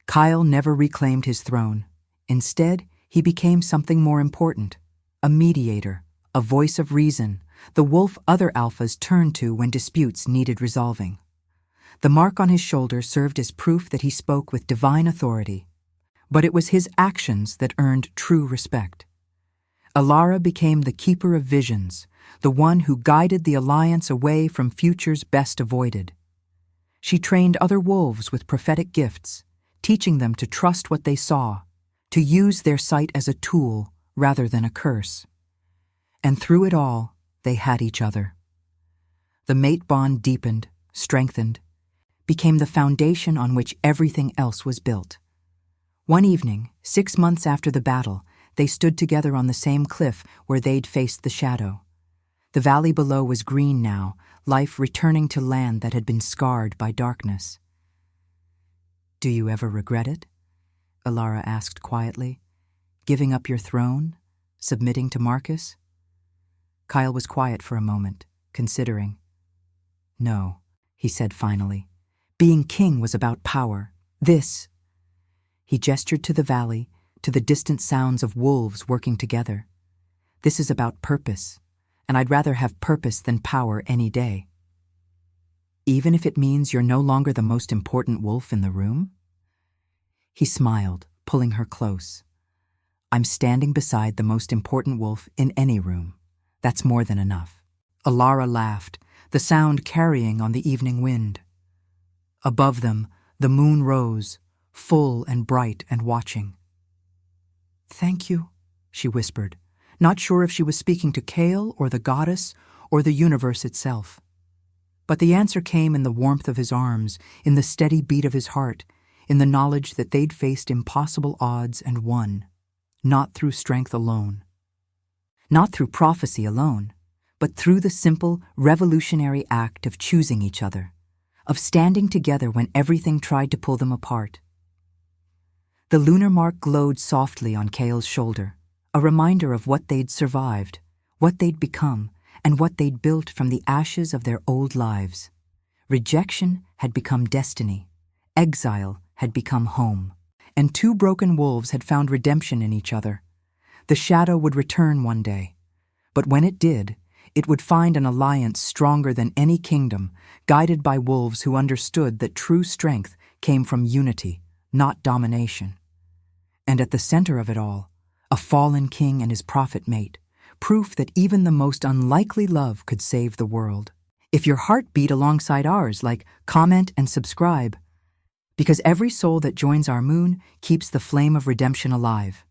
Kyle never reclaimed his throne. Instead, he became something more important, a mediator, a voice of reason, the wolf other alphas turned to when disputes needed resolving. The mark on his shoulder served as proof that he spoke with divine authority, but it was his actions that earned true respect. Alara became the keeper of visions, the one who guided the alliance away from futures best avoided. She trained other wolves with prophetic gifts, teaching them to trust what they saw, to use their sight as a tool rather than a curse. And through it all, they had each other. The mate bond deepened, strengthened, became the foundation on which everything else was built. One evening, 6 months after the battle, they stood together on the same cliff where they'd faced the shadow. The valley below was green now, life returning to land that had been scarred by darkness. Do you ever regret it? Alara asked quietly. Giving up your throne? Submitting to Marcus? Kyle was quiet for a moment, considering. No, he said finally. Being king was about power. This. He gestured to the valley, to the distant sounds of wolves working together. This is about purpose, and I'd rather have purpose than power any day. Even if it means you're no longer the most important wolf in the room? He smiled, pulling her close. I'm standing beside the most important wolf in any room. That's more than enough. Alara laughed, the sound carrying on the evening wind. Above them, the moon rose, full and bright and watching. Thank you, she whispered, not sure if she was speaking to Kale or the goddess or the universe itself. But the answer came in the warmth of his arms, in the steady beat of his heart, in the knowledge that they'd faced impossible odds and won, not through strength alone. Not through prophecy alone, but through the simple, revolutionary act of choosing each other, of standing together when everything tried to pull them apart. The lunar mark glowed softly on Kale's shoulder, a reminder of what they'd survived, what they'd become, and what they'd built from the ashes of their old lives. Rejection had become destiny, exile had become home, and two broken wolves had found redemption in each other. The shadow would return one day, but when it did, it would find an alliance stronger than any kingdom, guided by wolves who understood that true strength came from unity, not domination. And at the center of it all, a fallen king and his prophet mate, proof that even the most unlikely love could save the world. If your heart beat alongside ours, like, comment and subscribe. because every soul that joins our moon keeps the flame of redemption alive.